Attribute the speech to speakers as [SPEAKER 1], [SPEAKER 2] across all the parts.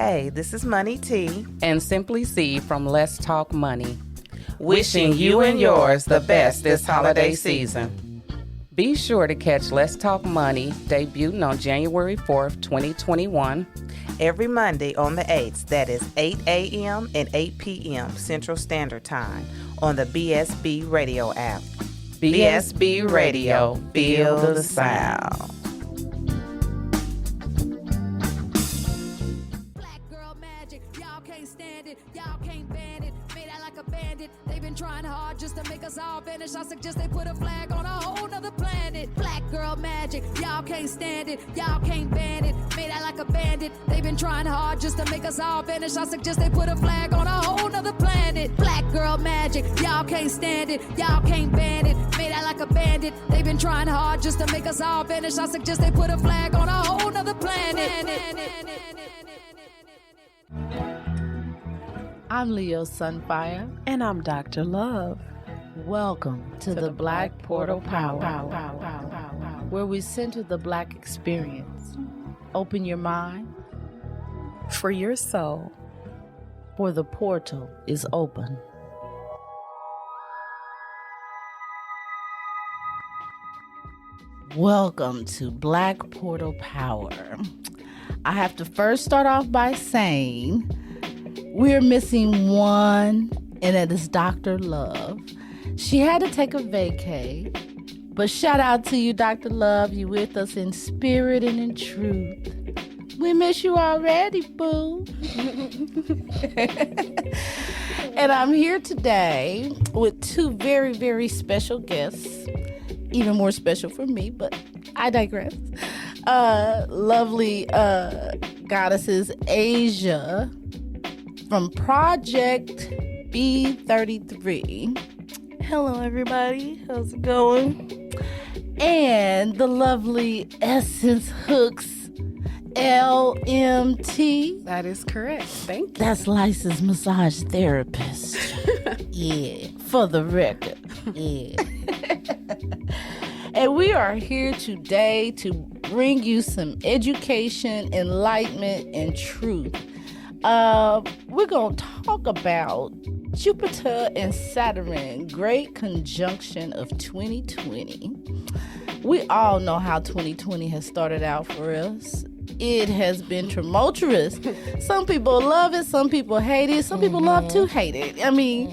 [SPEAKER 1] Hey, this is Money T.
[SPEAKER 2] And Simply C from Let's Talk Money. Wishing you and yours the best this holiday season. Be sure to catch Let's Talk Money debuting on January 4th, 2021.
[SPEAKER 1] Every Monday on the 8th, that is 8 a.m. and 8 p.m. Central Standard Time on the BSB Radio app. BSB Radio, feel the sound.
[SPEAKER 3] Trying hard just to make us all vanish. I suggest they put a flag on a whole nother planet. Black girl magic, y'all can't stand it, y'all can't ban it. Made out like a bandit. They've been trying hard just to make us all vanish. I suggest they put a flag on a whole nother planet. Black girl magic, y'all can't stand it, y'all can't ban it. Made out like a bandit. They've been trying hard just to make us all vanish. I suggest they put a flag on a whole nother planet.
[SPEAKER 4] I'm Leo Sunfire.
[SPEAKER 5] And I'm Dr. Love.
[SPEAKER 4] Welcome to the Black Portal Power, where we center the Black experience. Open your mind.
[SPEAKER 5] For your soul.
[SPEAKER 4] For the portal is open. Welcome to Black Portal Power. I have to first start off by saying we're missing one, and that is Dr. Love. She had to take a vacay, but shout out to you, Dr. Love. You with us in spirit and in truth. We miss you already, boo. And I'm here today with two very, very special guests. Even more special for me, but I digress. Lovely goddesses Asia from Project B33.
[SPEAKER 5] Hello, everybody. How's it going?
[SPEAKER 4] And the lovely Essence Hooks LMT.
[SPEAKER 5] That is correct. Thank you.
[SPEAKER 4] That's licensed massage therapist. Yeah, for the record. Yeah. And we are here today to bring you some education, enlightenment, and truth. We're going to talk about Jupiter and Saturn, great conjunction of 2020. We all know how 2020 has started out for us. It has been tumultuous. Some people love it, some people hate it, some people love to hate it. I mean,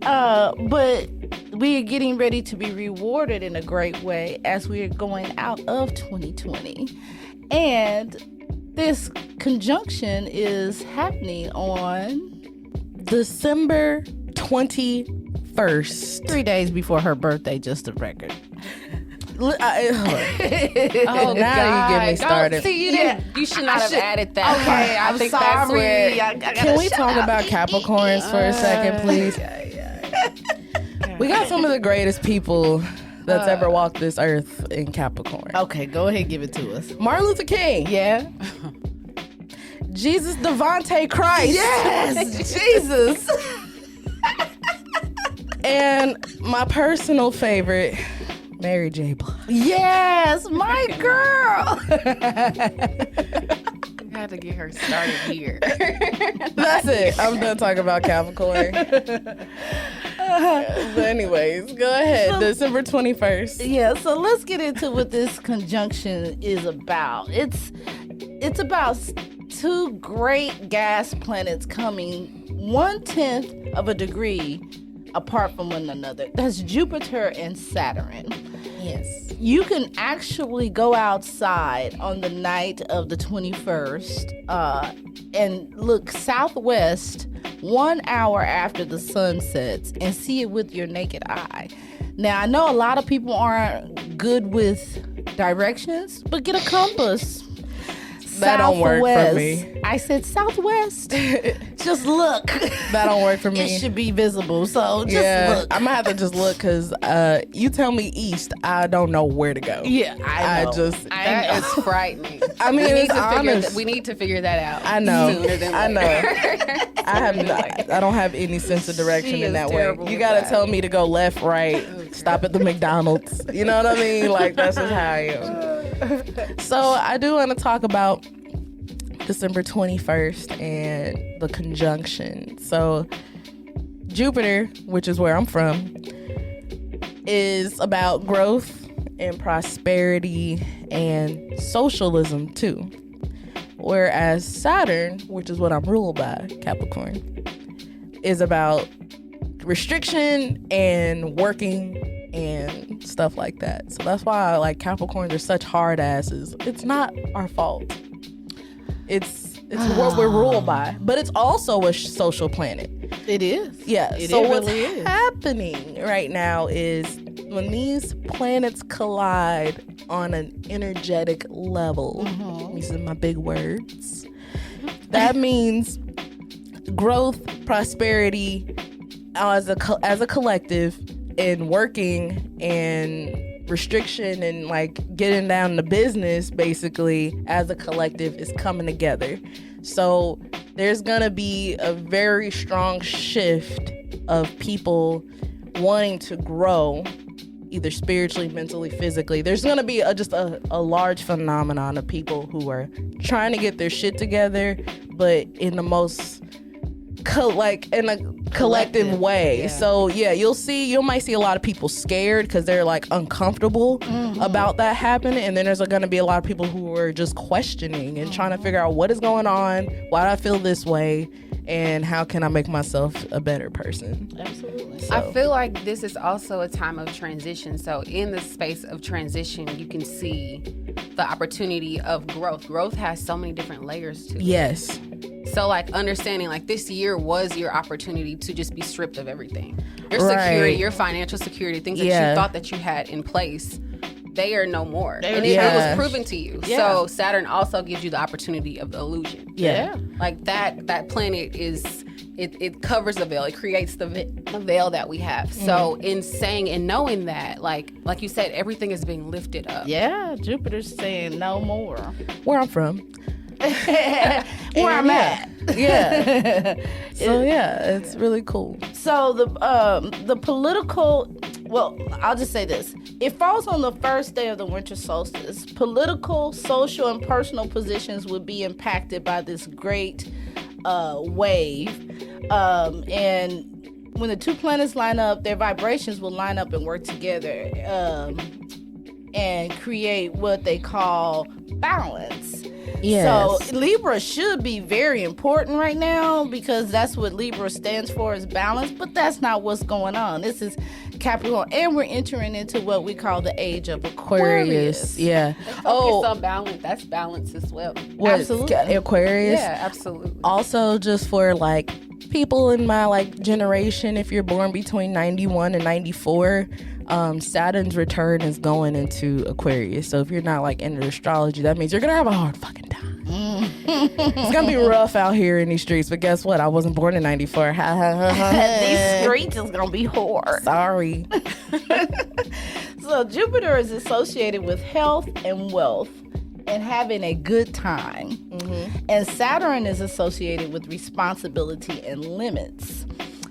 [SPEAKER 4] but we are getting ready to be rewarded in a great way as we are going out of 2020. And this conjunction is happening on
[SPEAKER 5] December 21st.
[SPEAKER 4] 3 days before her birthday, just a record.
[SPEAKER 5] Oh,
[SPEAKER 2] now
[SPEAKER 5] God.
[SPEAKER 2] you get me started.
[SPEAKER 5] See, you should not have added that.
[SPEAKER 4] Okay,
[SPEAKER 5] I
[SPEAKER 4] I'm
[SPEAKER 5] think
[SPEAKER 4] sorry.
[SPEAKER 5] that's where.
[SPEAKER 2] Can we talk about Capricorns for a second, please? We got some of the greatest people that's ever walked this earth in Capricorn.
[SPEAKER 4] Okay, go ahead, give it to us.
[SPEAKER 2] Martin Luther King.
[SPEAKER 4] Yeah.
[SPEAKER 2] Jesus Devontae Christ.
[SPEAKER 4] Yes, Jesus.
[SPEAKER 2] And my personal favorite, Mary J. Blige.
[SPEAKER 4] Yes, my girl.
[SPEAKER 5] You had to get her started here.
[SPEAKER 2] That's it. I'm done talking about Capricorn. But anyways, go ahead. December 21st.
[SPEAKER 4] Yeah, so let's get into what this conjunction is about. It's about two great gas planets coming 1/10 of a degree apart from one another. That's Jupiter and Saturn.
[SPEAKER 2] Yes.
[SPEAKER 4] You can actually go outside on the night of the 21st and look southwest 1 hour after the sun sets and see it with your naked eye. Now, I know a lot of people aren't good with directions, but get a compass.
[SPEAKER 2] That don't work for me.
[SPEAKER 4] I said southwest. Just look.
[SPEAKER 2] That don't work for me.
[SPEAKER 4] It should be visible, so just look.
[SPEAKER 2] I'm gonna have to just look because you tell me east, I don't know where to go.
[SPEAKER 4] Yeah, I know.
[SPEAKER 5] That is frightening.
[SPEAKER 2] I mean, it's honest.
[SPEAKER 5] We need to figure that out.
[SPEAKER 2] I know.
[SPEAKER 5] Sooner than
[SPEAKER 2] I know.
[SPEAKER 5] later.
[SPEAKER 2] I don't have any sense of direction
[SPEAKER 5] She
[SPEAKER 2] in
[SPEAKER 5] is
[SPEAKER 2] that way.
[SPEAKER 5] terrible
[SPEAKER 2] You
[SPEAKER 5] with
[SPEAKER 2] gotta
[SPEAKER 5] that.
[SPEAKER 2] tell me to go left, right, stop at the McDonald's. You know what I mean? Like, that's just how I am. So I do want to talk about
[SPEAKER 5] December 21st, and the conjunction. So Jupiter, which is where I'm from, is about growth and prosperity and socialism too. Whereas Saturn, which is what I'm ruled by, Capricorn, is about restriction and working and stuff like that. So that's why Capricorns are such hard asses. It's not our fault. It's what we're ruled by. But it's also a social planet.
[SPEAKER 4] It is.
[SPEAKER 5] Yeah.
[SPEAKER 4] It
[SPEAKER 5] so
[SPEAKER 4] really
[SPEAKER 5] what's
[SPEAKER 4] is.
[SPEAKER 5] happening right now is when these planets collide on an energetic level, using my big words, that means growth, prosperity as a collective, and working and restriction and getting down to business basically as a collective is coming together. So there's gonna be a very strong shift of people wanting to grow, either spiritually, mentally, physically. There's gonna be just a large phenomenon of people who are trying to get their shit together, but in the most in a collective way.
[SPEAKER 4] Yeah.
[SPEAKER 5] So you might see a lot of people scared because they're uncomfortable about that happening, and then there's gonna be a lot of people who are just questioning and trying to figure out what is going on, why do I feel this way, and how can I make myself a better person.
[SPEAKER 4] Absolutely.
[SPEAKER 5] So.
[SPEAKER 2] I feel like this is also a time of transition. So in the space of transition, you can see the opportunity of growth. Growth has so many different layers to it.
[SPEAKER 5] Yes.
[SPEAKER 2] So understanding this year was your opportunity to just be stripped of everything. Your
[SPEAKER 5] Right.
[SPEAKER 2] security, your financial security, things that you thought that you had in place, they are no more. And it was proven to you.
[SPEAKER 4] Yeah.
[SPEAKER 2] So Saturn also gives you the opportunity of the illusion.
[SPEAKER 5] Yeah.
[SPEAKER 2] That planet it covers the veil. It creates the veil that we have. So in saying and knowing that, like you said, everything is being lifted up.
[SPEAKER 4] Yeah, Jupiter's saying no more.
[SPEAKER 5] Where I'm from.
[SPEAKER 4] Where I'm at.
[SPEAKER 5] Yeah. So it's really cool.
[SPEAKER 4] So the political, well, I'll just say this. It falls on the first day of the winter solstice. Political, social, and personal positions will be impacted by this great wave. And when the two planets line up, their vibrations will line up and work together and create what they call balance.
[SPEAKER 5] Yes.
[SPEAKER 4] So Libra should be very important right now because that's what Libra stands for, is balance, but that's not what's going on. This is Capricorn, and we're entering into what we call the age of Aquarius.
[SPEAKER 5] Yeah.
[SPEAKER 2] Focus on balance. That's balance as well.
[SPEAKER 5] What,
[SPEAKER 4] Absolutely.
[SPEAKER 5] Aquarius?
[SPEAKER 2] Yeah, absolutely.
[SPEAKER 5] Also, just for people in my generation, if you're born between 91 and 94, Saturn's return is going into Aquarius. So if you're not into astrology, that means you're gonna have a hard fucking time. It's gonna be rough out here in these streets, but guess what? I wasn't born in 94.
[SPEAKER 4] These streets is gonna be hard.
[SPEAKER 5] Sorry.
[SPEAKER 4] So Jupiter is associated with health and wealth and having a good time. And Saturn is associated with responsibility and limits.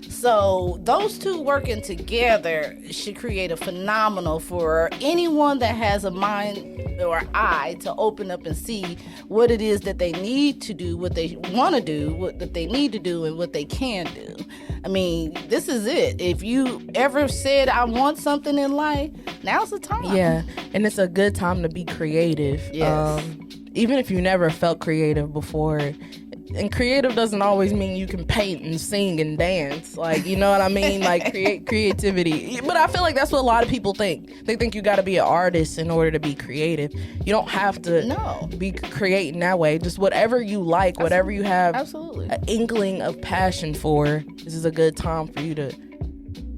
[SPEAKER 4] So those two working together should create a phenomenal for anyone that has a mind or eye to open up and see what it is that they need to do, what they want to do, what that they need to do, and what they can do. I mean, this is it. If you ever said, I want something in life, now's the time.
[SPEAKER 5] Yeah, and it's a good time to be creative.
[SPEAKER 4] Yes.
[SPEAKER 5] Even if you never felt creative before. And creative doesn't always mean you can paint and sing and dance. You know what I mean? Creativity. But I feel like that's what a lot of people think. They think you got to be an artist in order to be creative. You don't have to be creating that way. Just whatever you like, whatever you have an inkling of passion for, this is a good time for you to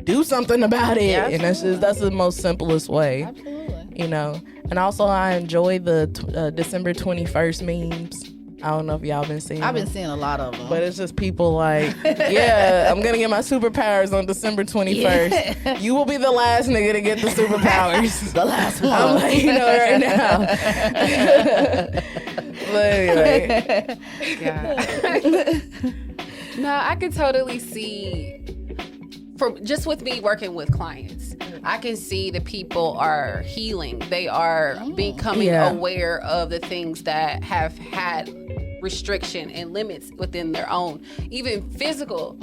[SPEAKER 5] do something about it.
[SPEAKER 4] Yeah,
[SPEAKER 5] and that's the most simplest way.
[SPEAKER 4] Absolutely.
[SPEAKER 5] You know? And also I enjoy the December 21st memes. I don't know if y'all been seeing
[SPEAKER 4] I've
[SPEAKER 5] them.
[SPEAKER 4] been seeing a lot of them.
[SPEAKER 5] But it's just people I'm going to get my superpowers on December 21st.
[SPEAKER 4] Yeah.
[SPEAKER 5] You will be the last nigga to get the superpowers.
[SPEAKER 4] The last one.
[SPEAKER 5] I'm letting you know right now. But anyway.
[SPEAKER 2] No, I could totally see, just with me working with clients, I can see that people are healing. They are becoming aware of the things that have had
[SPEAKER 6] restriction and limits within their own, even physical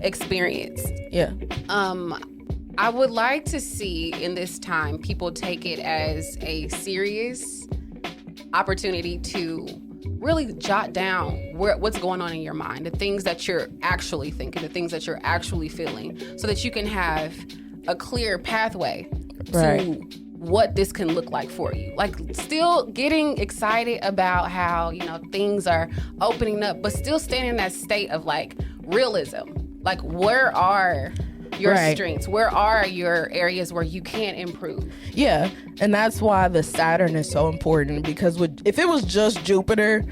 [SPEAKER 6] experience.
[SPEAKER 5] Yeah.
[SPEAKER 6] I would like to see in this time people take it as a serious opportunity to really jot down what's going on in your mind, the things that you're actually thinking, the things that you're actually feeling, so that you can have a clear pathway to what this can look like for you. Like, still getting excited about how, you know, things are opening up, but still staying in that state of like realism. Like, where are your strengths? Where are your areas where you can improve?
[SPEAKER 5] Yeah, and that's why the Saturn is so important, because if it was just Jupiter,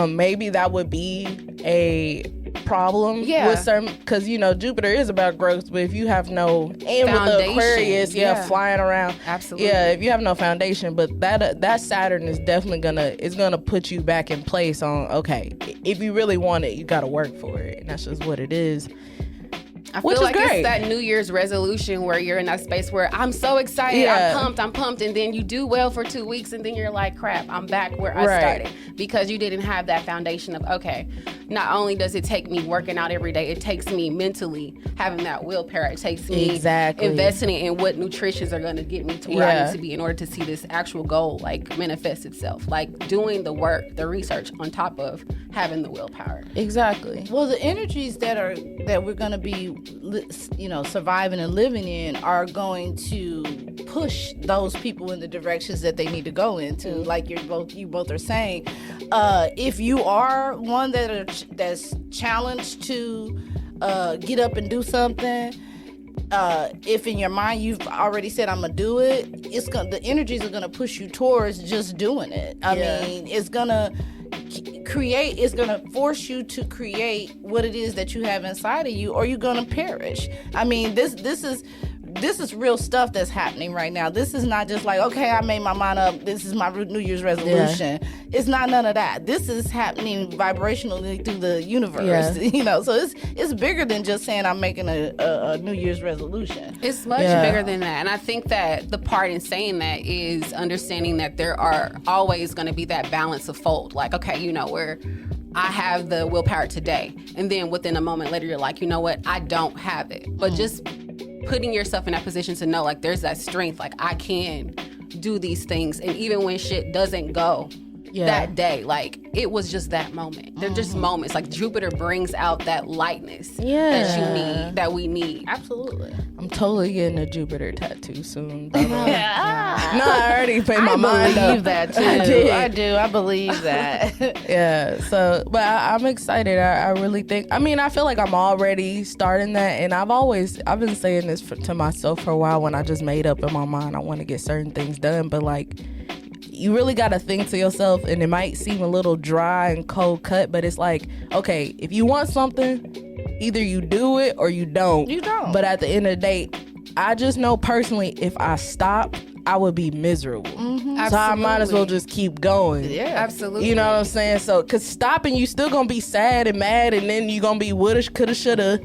[SPEAKER 5] maybe that would be a problem with certain, because, you know, Jupiter is about growth, but if you have no, and with the Aquarius, flying around,
[SPEAKER 6] absolutely,
[SPEAKER 5] if you have no foundation, but that Saturn is definitely gonna put you back in place on, okay, if you really want it, you gotta work for it, and that's just what it is.
[SPEAKER 6] I feel like it's that New Year's resolution where you're in that space where I'm so excited, I'm pumped, and then you do well for 2 weeks, and then you're like, crap, I'm back where I started, because you didn't have that foundation of, okay, not only does it take me working out every day, it takes me mentally having that willpower. It takes me investing in what nutritions are going to get me to where I need to be in order to see this actual goal like manifest itself. Like doing the work, the research on top of having the willpower.
[SPEAKER 5] Exactly.
[SPEAKER 4] Well, the energies that we're going to be, you know, surviving and living in are going to push those people in the directions that they need to go into. Like you both are saying, if you are one that's challenged to get up and do something, if in your mind you've already said I'm gonna do it, the energies are gonna push you towards just doing it. I mean, it's gonna force you to create what it is that you have inside of you, or you're gonna perish. I mean, this is real stuff that's happening right now. This is not just like, okay, I made my mind up, this is my New Year's resolution. It's not none of that. This is happening vibrationally through the universe. You know, so it's bigger than just saying I'm making a New Year's resolution.
[SPEAKER 6] It's much bigger than that. And I think that the part in saying that is understanding that there are always going to be that balance of fold. Like, okay, you know, where I have the willpower today, and then within a moment later, you're like, you know what, I don't have it. But just putting yourself in that position to know, like, there's that strength, like, I can do these things. And even when shit doesn't go that day, like, it was just that moment. They're just moments. Like, Jupiter brings out that lightness that we need.
[SPEAKER 4] Absolutely.
[SPEAKER 5] I'm totally getting a Jupiter tattoo soon. No, I already paid my mind up.
[SPEAKER 4] I believe that too. I do. I believe that.
[SPEAKER 5] So, but I'm excited. I really think, I mean, I feel like I'm already starting that, and I've been saying this to myself for a while, when I just made up in my mind I want to get certain things done, but like, you really got to think to yourself, and it might seem a little dry and cold cut, but it's like, okay, if you want something, either you do it or you don't.
[SPEAKER 4] You don't.
[SPEAKER 5] But at the end of the day, I just know personally, if I stop, I would be miserable. So I might as well just keep going.
[SPEAKER 6] Yeah, absolutely.
[SPEAKER 5] You know what I'm saying? So, because stopping, you still going to be sad and mad, and then you're going to be woulda, coulda, shoulda.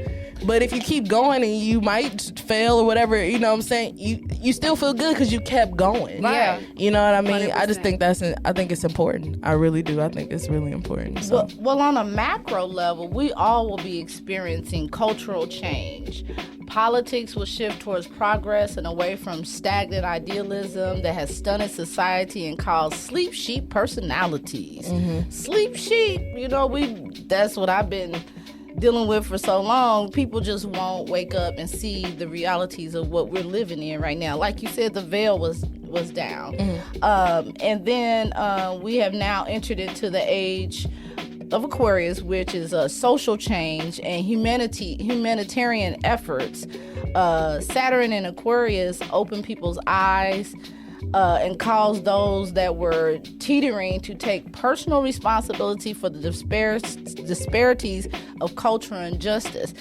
[SPEAKER 5] But if you keep going and you might fail or whatever, you know what I'm saying? You still feel good because you kept going.
[SPEAKER 6] Yeah.
[SPEAKER 5] You know what I mean?
[SPEAKER 6] 100%.
[SPEAKER 5] I just think I think it's important. I really do. I think it's really important. So.
[SPEAKER 4] Well, on a macro level, we all will be experiencing cultural change. Politics will shift towards progress and away from stagnant idealism that has stunted society and caused sleep sheep personalities. Sleep sheep, you know, that's what I've been dealing with for so long. People just won't wake up and see the realities of what we're living in right now. Like you said, the veil was down. And then we have now entered into the age of Aquarius, which is a social change and humanitarian efforts. Saturn in Aquarius open people's eyes and cause those that were teetering to take personal responsibility for the disparities of culture and justice.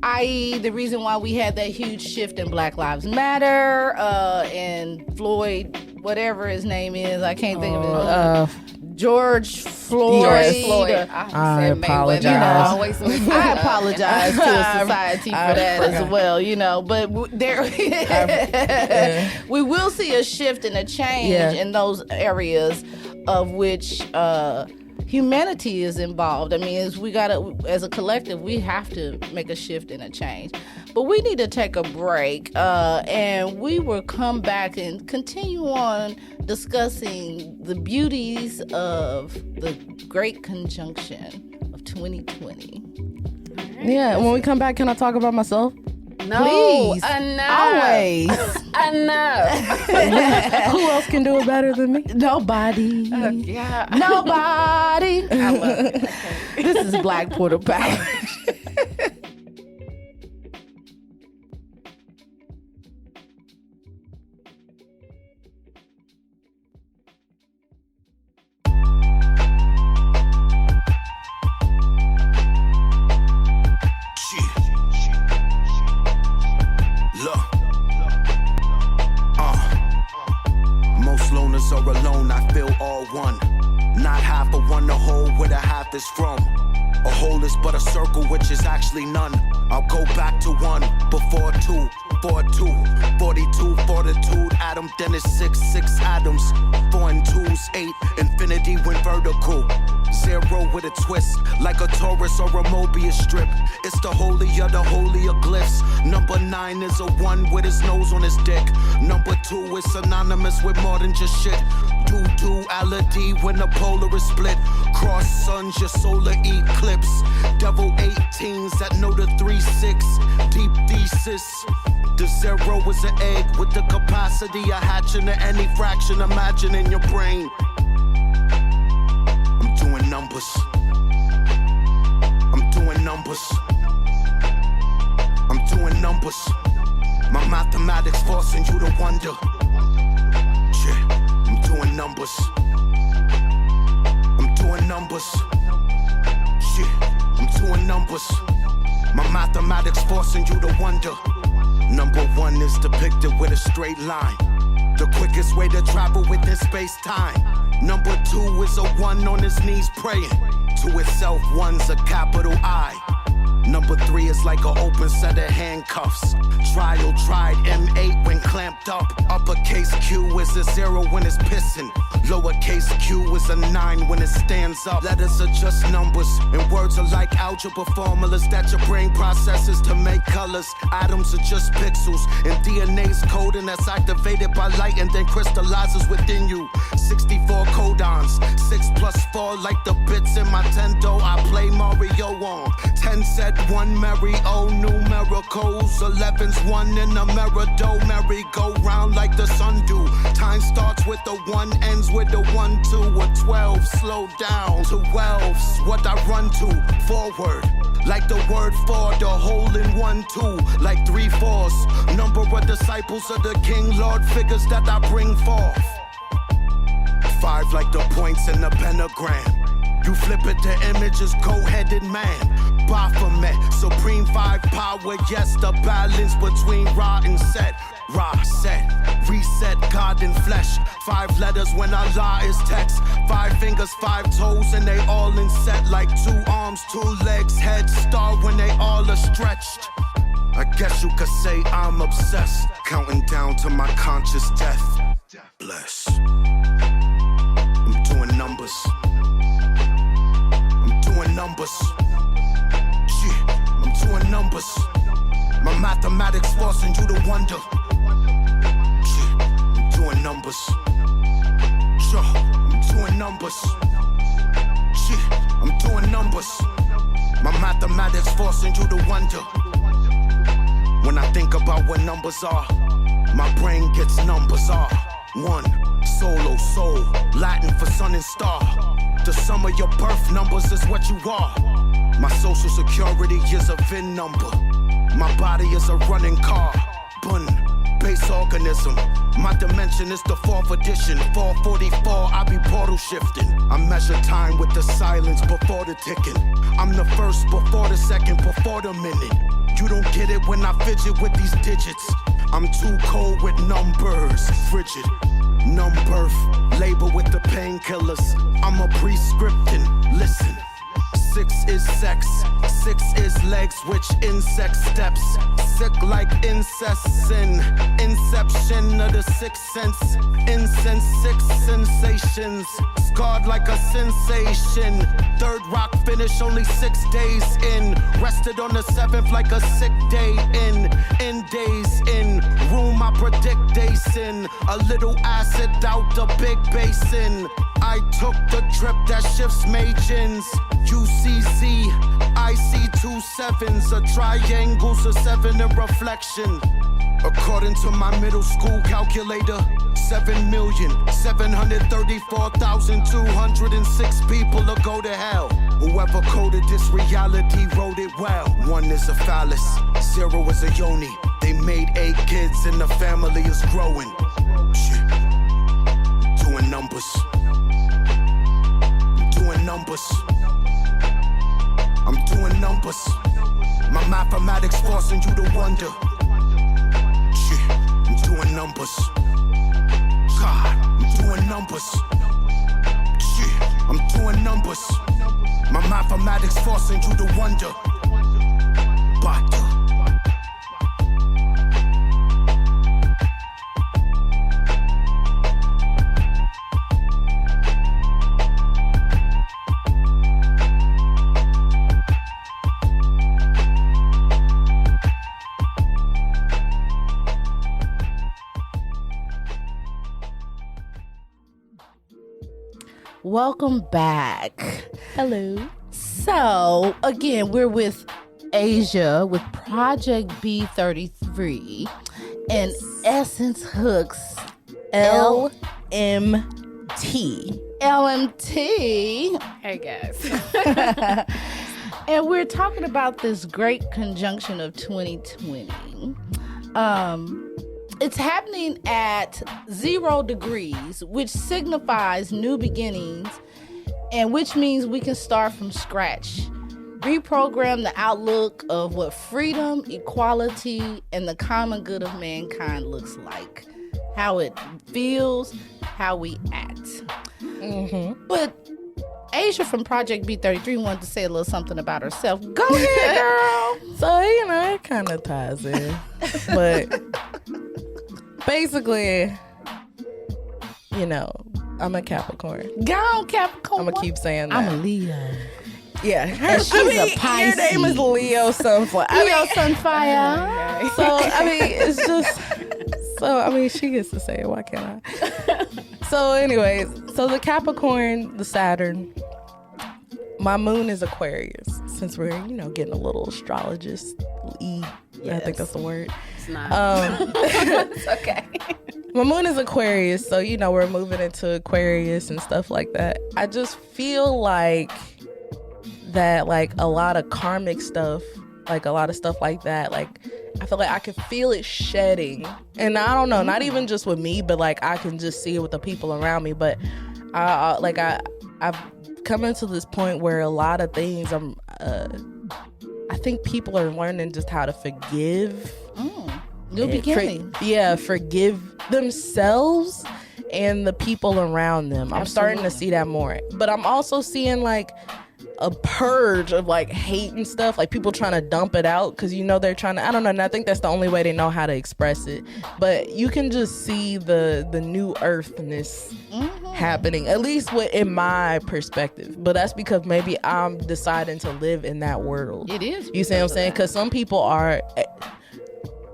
[SPEAKER 4] I.e., the reason why we had that huge shift in Black Lives Matter and Floyd, whatever his name is, I can't think of it. George Floyd.
[SPEAKER 5] I apologize.
[SPEAKER 4] I apologize to the society for that as well, you know. But we will see a shift and a change in those areas of which humanity is involved. I mean, as a collective, we have to make a shift and a change. But we need to take a break, and we will come back and continue on discussing the beauties of the Great Conjunction of 2020.
[SPEAKER 5] Yeah, when we come back, can I talk about myself?
[SPEAKER 6] No,
[SPEAKER 4] Please.
[SPEAKER 6] enough.
[SPEAKER 4] Always.
[SPEAKER 6] Enough.
[SPEAKER 5] Who else can do it better than me?
[SPEAKER 4] Nobody.
[SPEAKER 6] Yeah.
[SPEAKER 4] Nobody.
[SPEAKER 6] I love it. Okay.
[SPEAKER 4] This is Black Porter Power.
[SPEAKER 7] Or alone, I feel all one. Not half a one, a whole where the half is from. A whole is but a circle, which is actually none. I'll go back to one, before two, 42, fortitude, atom, then it's 6 atoms. 4 and 2's 8, infinity went vertical. 0 with a twist, like a Taurus or a Mobius strip. It's the holy of the holy of glyphs. Number 9 is a 1 with his nose on his dick. Number 2 is synonymous with more than just shit. Duality when the polar is split. Cross suns, your solar eclipse. Devil 18s that know the 3-6. Deep thesis. The 0 is an egg with the capacity of hatching to any fraction. Imagine in your brain. I'm doing numbers. I'm doing numbers. I'm doing numbers. My mathematics forcing you to wonder. Yeah, I'm doing numbers. I'm doing numbers. Yeah, I'm doing numbers. My mathematics forcing you to wonder. Number 1 is depicted with a straight line. The quickest way to travel within space-time. Number 2 is a 1 on his knees praying. To itself, 1's a capital I. Number 3 is like an open set of handcuffs. Trial tried M8 when clamped up. Uppercase Q is a 0 when it's pissing. Lowercase q is a 9 when it stands up. Letters are just numbers, and words are like algebra formulas that your brain processes to make colors. Atoms are just pixels, and DNA's coding that's activated by light and then crystallizes within you. 64 codons, 6 plus 4 like the bits in my Nintendo I play Mario on. 10 said 1 merry, oh numericals. 11's 1 in a merry-do, merry go round like the sun do. Time starts with the 1, ends with the 1, 2, or 12. Slow down to 12's what I run to. Forward like the word for, the whole in 1, 2, like 3 4's. Number of disciples of the King, Lord figures that I bring forth. 5 like the points in the pentagram. You flip it, the image is cold-headed man. Baphomet, supreme 5 power, yes, the balance between Ra and Set. Ra, Set, reset, God in flesh. 5 letters when Allah is text. 5 fingers, 5 toes, and they all in set like 2 arms, 2 legs, head start when they all are stretched. I guess you could say I'm obsessed, counting down to my conscious death. Bless. I'm doing numbers. I'm doing numbers. Yeah, I'm doing numbers. My mathematics forcing you to wonder. Yeah, I'm doing numbers. Yeah, I'm doing numbers. Yeah, I'm doing numbers. My mathematics forcing you to wonder. When I think about what numbers are, my brain gets numbers are. 1, solo, soul, Latin for sun and star. The sum of your birth numbers is what you are. My social security is a VIN number. My body is a running car. Bun, base organism. My dimension is the 4th edition. 444, I be portal shifting. I measure time with the silence before the ticking. I'm the first before the second, before the minute. You don't get it when I fidget with these digits. I'm too cold with numbers, frigid. Numb birth, labor with the painkillers. I'm a prescription, listen. 6 is sex, 6 is legs, which insect steps. Sick like incest sin. Inception of the sixth sense. Incense, 6 sensations. Scarred like a sensation. Third rock finish, only 6 days in. Rested on the 7th like a sick day in. In days in. Room I predict days in. A little acid out the big basin. I took the trip that shifts majins. UCC, I see 2 sevens. A triangle's a 7 in reflection. According to my middle school calculator, 7,734,206 people will go to hell. Whoever coded this reality wrote it well. 1 is a phallus, 0 is a yoni. They made 8 kids and the family is growing. Shit, doing numbers. Doing numbers. I'm doing numbers. My mathematics forcing you to wonder. Shit, I'm doing numbers. God, I'm doing numbers. Shit, I'm doing numbers. My mathematics forcing you to wonder. But
[SPEAKER 4] Welcome back.
[SPEAKER 5] Hello.
[SPEAKER 4] So, again, we're with Asia with Project B33 and Essence Hooks
[SPEAKER 5] LMT.
[SPEAKER 4] LMT.
[SPEAKER 6] Hey guys.
[SPEAKER 4] And we're talking about this great conjunction of 2020. It's happening at 0 degrees, which signifies new beginnings, and which means we can start from scratch. Reprogram the outlook of what freedom, equality, and the common good of mankind looks like. How it feels, how we act. Mm-hmm. But Asia from Project B33 wanted to say a little something about herself. Go ahead, girl.
[SPEAKER 5] So, it kind of ties in. But basically, I'm a Capricorn.
[SPEAKER 4] Go on, Capricorn.
[SPEAKER 5] I'm going to keep saying that.
[SPEAKER 4] I'm a Leo.
[SPEAKER 5] Yeah.
[SPEAKER 4] And she's a Pisces.
[SPEAKER 5] Your name is Leo Sunfire.
[SPEAKER 4] Leo Sunfire.
[SPEAKER 5] So, it's just... So, she gets to say it. Why can't I? So, anyways. So, the Capricorn, the Saturn... My moon is Aquarius, since we're, getting a little astrologist-y. Yes. I think that's the word.
[SPEAKER 6] It's not. It's okay.
[SPEAKER 5] My moon is Aquarius, so, we're moving into Aquarius and stuff like that. I just feel like that, a lot of karmic stuff, a lot of stuff like that, I feel like I can feel it shedding. And I don't know, not even just with me, but, I can just see it with the people around me. But, I've come into this point where a lot of things I think people are learning just how to forgive.
[SPEAKER 4] New beginning.
[SPEAKER 5] Forgive themselves and the people around them. I'm starting to see that more. But I'm also seeing a purge of hate and stuff, people trying to dump it out because they're trying to, I don't know, and I think that's the only way they know how to express it. But you can just see the new earthness happening, at least in my perspective. But that's because maybe I'm deciding to live in that world.
[SPEAKER 4] It is.
[SPEAKER 5] You see what I'm saying? Because some people are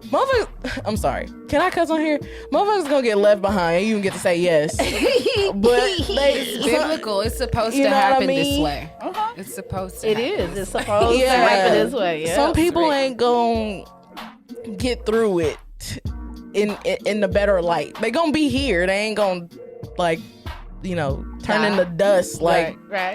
[SPEAKER 5] motherfuckers, I'm sorry. Can I cuss on here? Motherfuckers gonna get left behind. You can get to say yes. But
[SPEAKER 6] it's biblical. It's supposed to happen this way. It's supposed to.
[SPEAKER 4] It is. It's supposed to happen this way. Yeah.
[SPEAKER 5] Some people ain't gonna get through it in the better light. They gonna be here. They ain't gonna turn into dust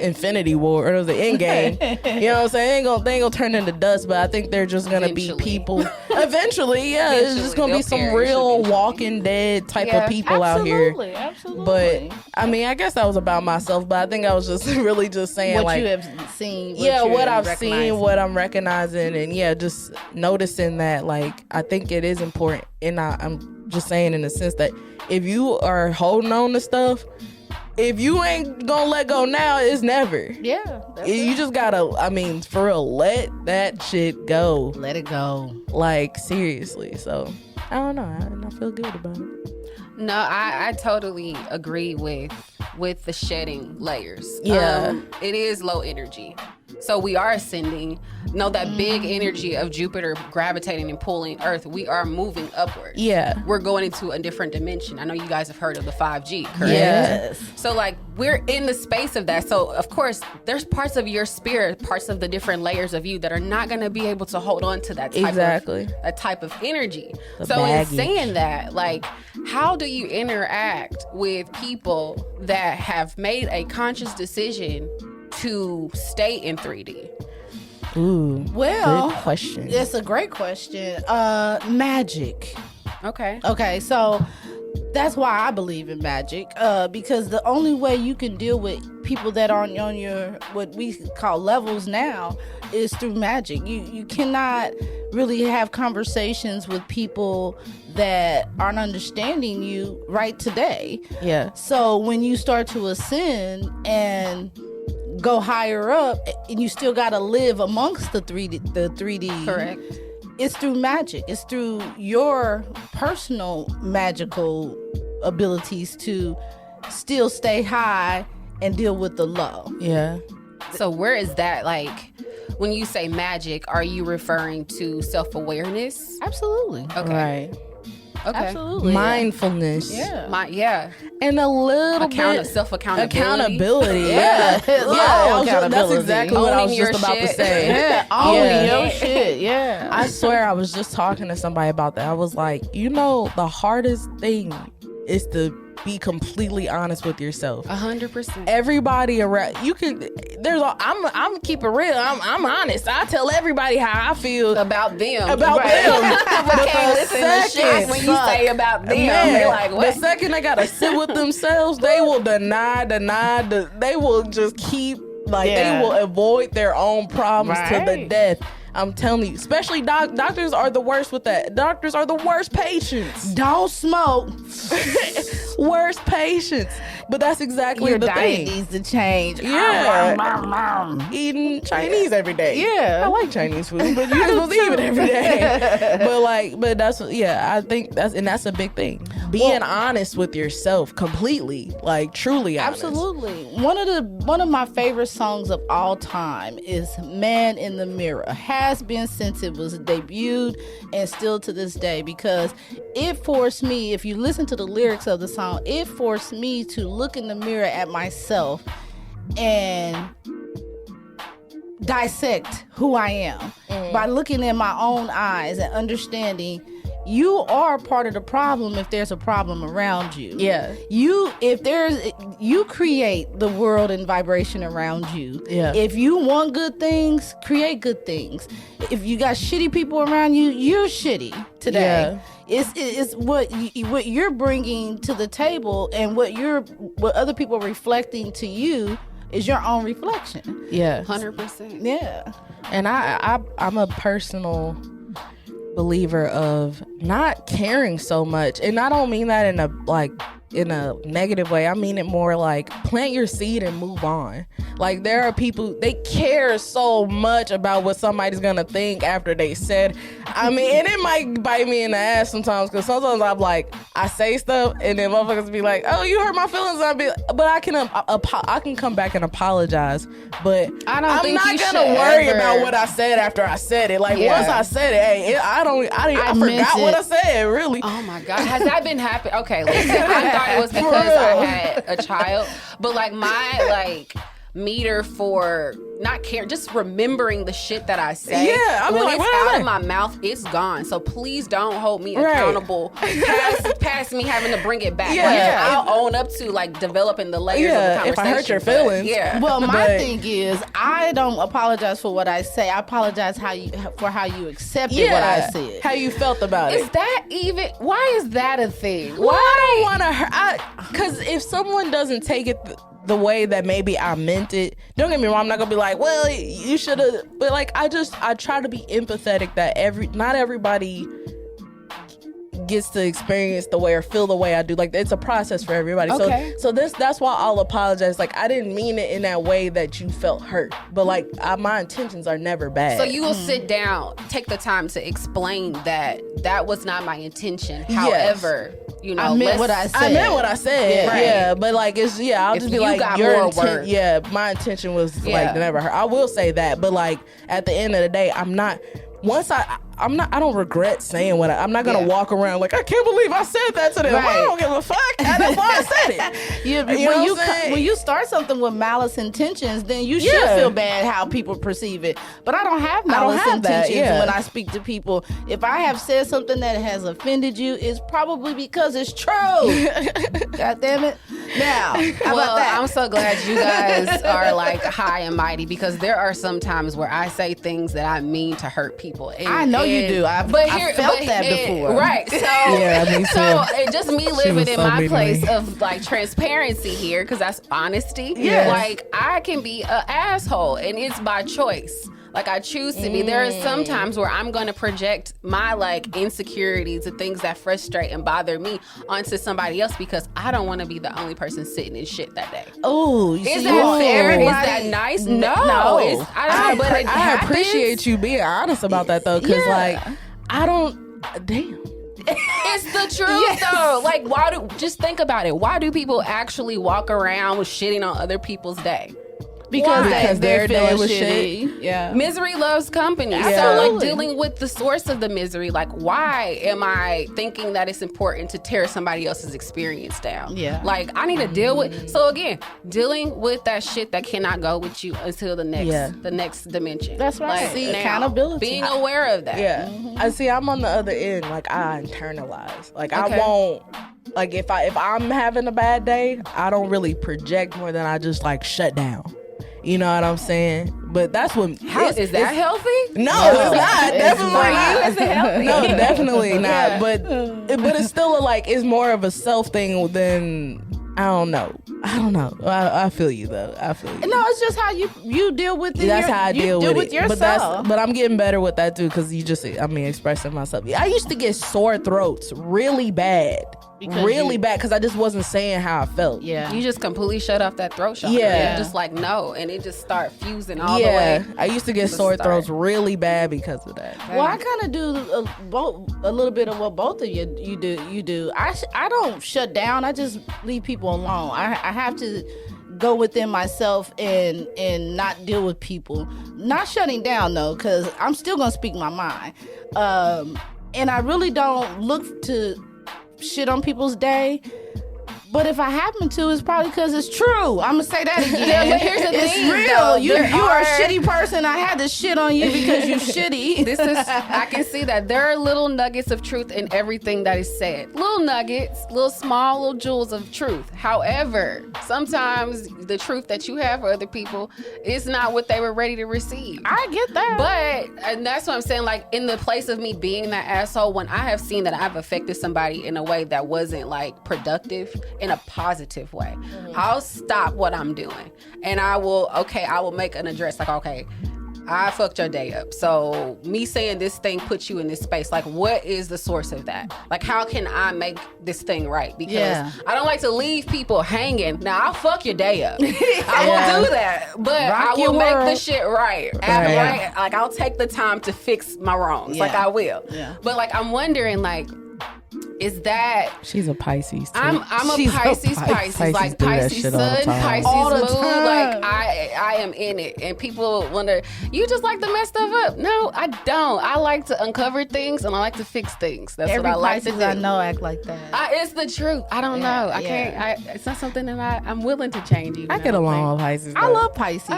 [SPEAKER 5] Infinity War, or it was the end game. You know what I'm saying? They ain't gonna turn into dust, but I think they're just gonna be people. Eventually, it's just gonna be some real Walking Dead type of people out here.
[SPEAKER 4] Absolutely.
[SPEAKER 5] But I guess that was about myself, but I think I was just really just saying
[SPEAKER 4] what you have seen.
[SPEAKER 5] What I've seen, what I'm recognizing, and just noticing that I think it is important. And I'm just saying in the sense that if you are holding on to stuff, if you ain't gonna let go now, it's never.
[SPEAKER 4] Yeah.
[SPEAKER 5] You just gotta, I mean, for real, let that shit go.
[SPEAKER 4] Let it go.
[SPEAKER 5] Like, seriously. So, I don't know. I feel good about it.
[SPEAKER 6] No, I totally agree with the shedding layers.
[SPEAKER 5] Yeah.
[SPEAKER 6] It is low energy. So we are ascending. No, that big energy of Jupiter gravitating and pulling Earth, we are moving upward.
[SPEAKER 5] Yeah.
[SPEAKER 6] We're going into a different dimension. I know you guys have heard of the 5G, correct?
[SPEAKER 5] Yes.
[SPEAKER 6] So like we're in the space of that. So of course, there's parts of your spirit, parts of the different layers of you that are not going to be able to hold on to that type of energy.
[SPEAKER 5] The
[SPEAKER 6] so
[SPEAKER 5] baggage.
[SPEAKER 6] in saying that, like, how do you interact with people that have made a conscious decision to stay in 3D?
[SPEAKER 5] Ooh.
[SPEAKER 4] Well,
[SPEAKER 5] good question.
[SPEAKER 4] It's a great question. Magic.
[SPEAKER 6] Okay,
[SPEAKER 4] so that's why I believe in magic, because the only way you can deal with people that aren't on your what we call levels now is through magic. You cannot really have conversations with people that aren't understanding you right today.
[SPEAKER 5] Yeah.
[SPEAKER 4] So when you start to ascend and go higher up, and you still got to live amongst the 3D.
[SPEAKER 6] correct.
[SPEAKER 4] It's through magic. It's through your personal magical abilities to still stay high and deal with the low.
[SPEAKER 5] Yeah.
[SPEAKER 6] So where is that, like, when you say magic, are you referring to self-awareness?
[SPEAKER 4] Absolutely.
[SPEAKER 6] Okay.
[SPEAKER 5] Right.
[SPEAKER 6] Okay.
[SPEAKER 4] Absolutely.
[SPEAKER 5] Mindfulness.
[SPEAKER 4] Yeah.
[SPEAKER 5] And a little bit
[SPEAKER 6] self-accountability.
[SPEAKER 5] accountability.
[SPEAKER 4] Yeah.
[SPEAKER 5] That's exactly what I was
[SPEAKER 6] Owning your
[SPEAKER 5] just about to
[SPEAKER 6] shit.
[SPEAKER 5] say.
[SPEAKER 4] Yeah. Owning your shit. Yeah.
[SPEAKER 5] I swear I was just talking to somebody about that. I was like, the hardest thing is to be completely honest with yourself.
[SPEAKER 6] 100%.
[SPEAKER 5] Everybody around you can. I'm keep it real. I'm honest. I tell everybody how I feel
[SPEAKER 6] About them.
[SPEAKER 5] them.
[SPEAKER 6] But
[SPEAKER 5] But
[SPEAKER 6] can't
[SPEAKER 5] the
[SPEAKER 6] listen to shit
[SPEAKER 5] second-
[SPEAKER 6] when you say about them.
[SPEAKER 5] Man,
[SPEAKER 6] They're like,
[SPEAKER 5] the
[SPEAKER 6] what?
[SPEAKER 5] second they gotta sit with themselves, they will deny. They will just keep
[SPEAKER 4] Yeah.
[SPEAKER 5] they will avoid their own problems to the
[SPEAKER 4] Right.
[SPEAKER 5] death. I'm telling you, especially doctors are the worst with that. Doctors are the worst patients.
[SPEAKER 4] Don't smoke.
[SPEAKER 5] Worst patients. But that's exactly
[SPEAKER 4] Your
[SPEAKER 5] the
[SPEAKER 4] diet
[SPEAKER 5] thing.
[SPEAKER 4] needs to change.
[SPEAKER 5] Yeah. Eating Chinese every day.
[SPEAKER 4] Yeah.
[SPEAKER 5] I like Chinese food, but you're supposed to eat it every day. but that's, I think that's a big thing. Being honest with yourself completely, like truly honest.
[SPEAKER 4] Absolutely. One of my favorite songs of all time is Man in the Mirror. Has been since it was debuted and still to this day, because it forced me, if you listen to the lyrics of the song, it forced me to look in the mirror at myself and dissect who I am by looking in my own eyes and understanding you are part of the problem if there's a problem around you.
[SPEAKER 5] Yeah.
[SPEAKER 4] You create the world and vibration around you.
[SPEAKER 5] Yeah.
[SPEAKER 4] If you want good things, create good things. If you got shitty people around you, you're shitty today.
[SPEAKER 5] Yeah.
[SPEAKER 4] It's what you're bringing to the table, and what other people are reflecting to you is your own reflection.
[SPEAKER 5] Yeah.
[SPEAKER 6] 100%.
[SPEAKER 4] Yeah.
[SPEAKER 5] And I'm a personal believer of not caring so much, and I don't mean that in a negative way. I mean it more like plant your seed and move on. Like, there are people, they care so much about what somebody's gonna think after they said. I mean, and it might bite me in the ass sometimes, because sometimes I'm like, I say stuff and then motherfuckers be like, oh, you hurt my feelings. But I can come back and apologize, but I'm not gonna worry about what I said after I said it. Like, once I said it, hey, I forgot what I said, really.
[SPEAKER 6] Oh my God. Has that been happening? Okay, listen, I thought it was because I had a child, but like my meter for not caring, just remembering the shit that I say.
[SPEAKER 5] Yeah, I mean,
[SPEAKER 6] when
[SPEAKER 5] like,
[SPEAKER 6] it's
[SPEAKER 5] what
[SPEAKER 6] out of my mouth, it's gone. So please don't hold me accountable past me having to bring it back.
[SPEAKER 5] Yeah.
[SPEAKER 6] I'll own up to like developing the layers of the
[SPEAKER 5] Yeah,
[SPEAKER 6] conversation.
[SPEAKER 5] if I hurt your
[SPEAKER 6] but,
[SPEAKER 5] feelings.
[SPEAKER 6] yeah.
[SPEAKER 4] Well, my
[SPEAKER 5] But-
[SPEAKER 4] thing is, I don't apologize for what I say. I apologize for how you accepted what I said.
[SPEAKER 5] How you felt about
[SPEAKER 6] Is
[SPEAKER 5] it.
[SPEAKER 6] that even? Why is that a thing?
[SPEAKER 5] Well, I don't want to hurt. Because if someone doesn't take it the way that maybe I meant it, don't get me wrong, I'm not gonna be like, well, you should have. But like, I try to be empathetic that not everybody gets to experience the way or feel the way I do. Like, it's a process for everybody.
[SPEAKER 4] Okay.
[SPEAKER 5] So that's why I'll apologize. Like, I didn't mean it in that way that you felt hurt, but like my intentions are never bad.
[SPEAKER 6] So you will sit down, take the time to explain that was not my intention. However, you know,
[SPEAKER 4] I meant what I said.
[SPEAKER 5] I meant what I said.
[SPEAKER 6] Right.
[SPEAKER 5] Yeah, but like I'll
[SPEAKER 6] If
[SPEAKER 5] just be
[SPEAKER 6] you
[SPEAKER 5] like
[SPEAKER 6] got
[SPEAKER 5] your
[SPEAKER 6] more
[SPEAKER 5] intent.
[SPEAKER 6] work.
[SPEAKER 5] Yeah, my intention was like to never hurt. I will say that, but like at the end of the day, I'm not. Once I don't regret saying what I'm not gonna walk around like I can't believe I said that to them.
[SPEAKER 4] Right.
[SPEAKER 5] I don't give a fuck. That's why I said it.
[SPEAKER 4] When you start something with malice intentions, then you should feel bad how people perceive it. But I don't have malice intentions when I speak to people. If I have said something that has offended you, it's probably because it's true. God damn it. Now, how about that?
[SPEAKER 6] I'm so glad you guys are like high and mighty, because there are some times where I say things that I mean to hurt people. And,
[SPEAKER 4] I know you do. I've felt that before.
[SPEAKER 6] Right. So,
[SPEAKER 5] me too.
[SPEAKER 6] so it just me living
[SPEAKER 5] was
[SPEAKER 6] in
[SPEAKER 5] so
[SPEAKER 6] my
[SPEAKER 5] mean to
[SPEAKER 6] place
[SPEAKER 5] me.
[SPEAKER 6] of like transparency here, because that's honesty.
[SPEAKER 5] Yes.
[SPEAKER 6] Like, I can be an asshole, and it's by choice. Like, I choose to be. There are some times where I'm going to project my like insecurities and things that frustrate and bother me onto somebody else, because I don't want to be the only person sitting in shit that day.
[SPEAKER 4] Oh,
[SPEAKER 6] Is that fair? Is that nice? No. It's,
[SPEAKER 5] I appreciate you being honest about that though, because like I don't. Damn.
[SPEAKER 6] It's the truth though. Like, just think about it. Why do people actually walk around with shitting on other people's day?
[SPEAKER 4] Because
[SPEAKER 5] their day
[SPEAKER 4] feeling
[SPEAKER 5] was
[SPEAKER 4] shitty. Yeah.
[SPEAKER 6] Misery loves company. So
[SPEAKER 4] Absolutely.
[SPEAKER 6] like dealing with the source of the misery, like, why am I thinking that it's important to tear somebody else's experience down?
[SPEAKER 4] Yeah.
[SPEAKER 6] Like, I need to deal with, so again, dealing with that shit that cannot go with you until the next dimension.
[SPEAKER 4] That's right.
[SPEAKER 6] Like,
[SPEAKER 4] See,
[SPEAKER 6] now,
[SPEAKER 4] accountability.
[SPEAKER 6] being aware of that.
[SPEAKER 5] Yeah. I see. I'm on the other end. Like, I internalize. Like, I won't. Like, if I'm having a bad day, I don't really project more than I just like shut down. You know what I'm saying? But that's what.
[SPEAKER 6] Is that healthy?
[SPEAKER 5] No, it's not. Definitely not.
[SPEAKER 6] Is it healthy?
[SPEAKER 5] No, definitely not. But it's still it's more of a self thing than I don't know. I feel you though. I feel you.
[SPEAKER 4] No, it's just how you deal with it.
[SPEAKER 5] That's how I deal with it.
[SPEAKER 4] Yourself.
[SPEAKER 5] But I'm getting better with that too, because expressing myself. I used to get sore throats really bad. Because I just wasn't saying how I felt.
[SPEAKER 6] Yeah. You just completely shut off that throat chakra.
[SPEAKER 5] Yeah.
[SPEAKER 6] Just like, no. And it just start fusing all the way.
[SPEAKER 5] I used to get sore throats really bad because of that.
[SPEAKER 4] Well, I kind of do a little bit of what both of you do. I don't shut down. I just leave people alone. I have to go within myself and not deal with people. Not shutting down though, because I'm still gonna speak my mind. And I really don't look to shit on people's day. But if I happen to, it's probably because it's true. I'm gonna say that again.
[SPEAKER 6] Yeah, but here's the thing,
[SPEAKER 4] real.
[SPEAKER 6] though.
[SPEAKER 4] You are a shitty person. I had to shit on you because you shitty.
[SPEAKER 6] I can see that there are little nuggets of truth in everything that is said. Little nuggets, little small little jewels of truth. However, sometimes the truth that you have for other people is not what they were ready to receive.
[SPEAKER 4] I get that.
[SPEAKER 6] And that's what I'm saying, like, in the place of me being that asshole, when I have seen that I've affected somebody in a way that wasn't like productive, in a positive way, I'll stop what I'm doing and I will make an address, like, okay, I fucked your day up. So me saying this thing puts you in this space. Like, what is the source of that? Like, how can I make this thing right? Because I don't like to leave people hanging. Now, I'll fuck your day up. I will do that. But I will make the shit right. Right. Like, I'll take the time to fix my wrongs. Like, I will. Yeah. But, like, I'm wondering, like, is that
[SPEAKER 5] she's a Pisces too.
[SPEAKER 6] I'm a Pisces. Like Pisces sun, Pisces moon. Like I am in it, and people wonder, you just like to mess stuff up. No, I don't. I like to uncover things and I like to fix things. That's what I like to do.
[SPEAKER 4] I know act like that.
[SPEAKER 6] It's the truth. I don't know. I can't. It's not something that I'm willing to change.
[SPEAKER 5] I get along with Pisces.
[SPEAKER 4] I love Pisces.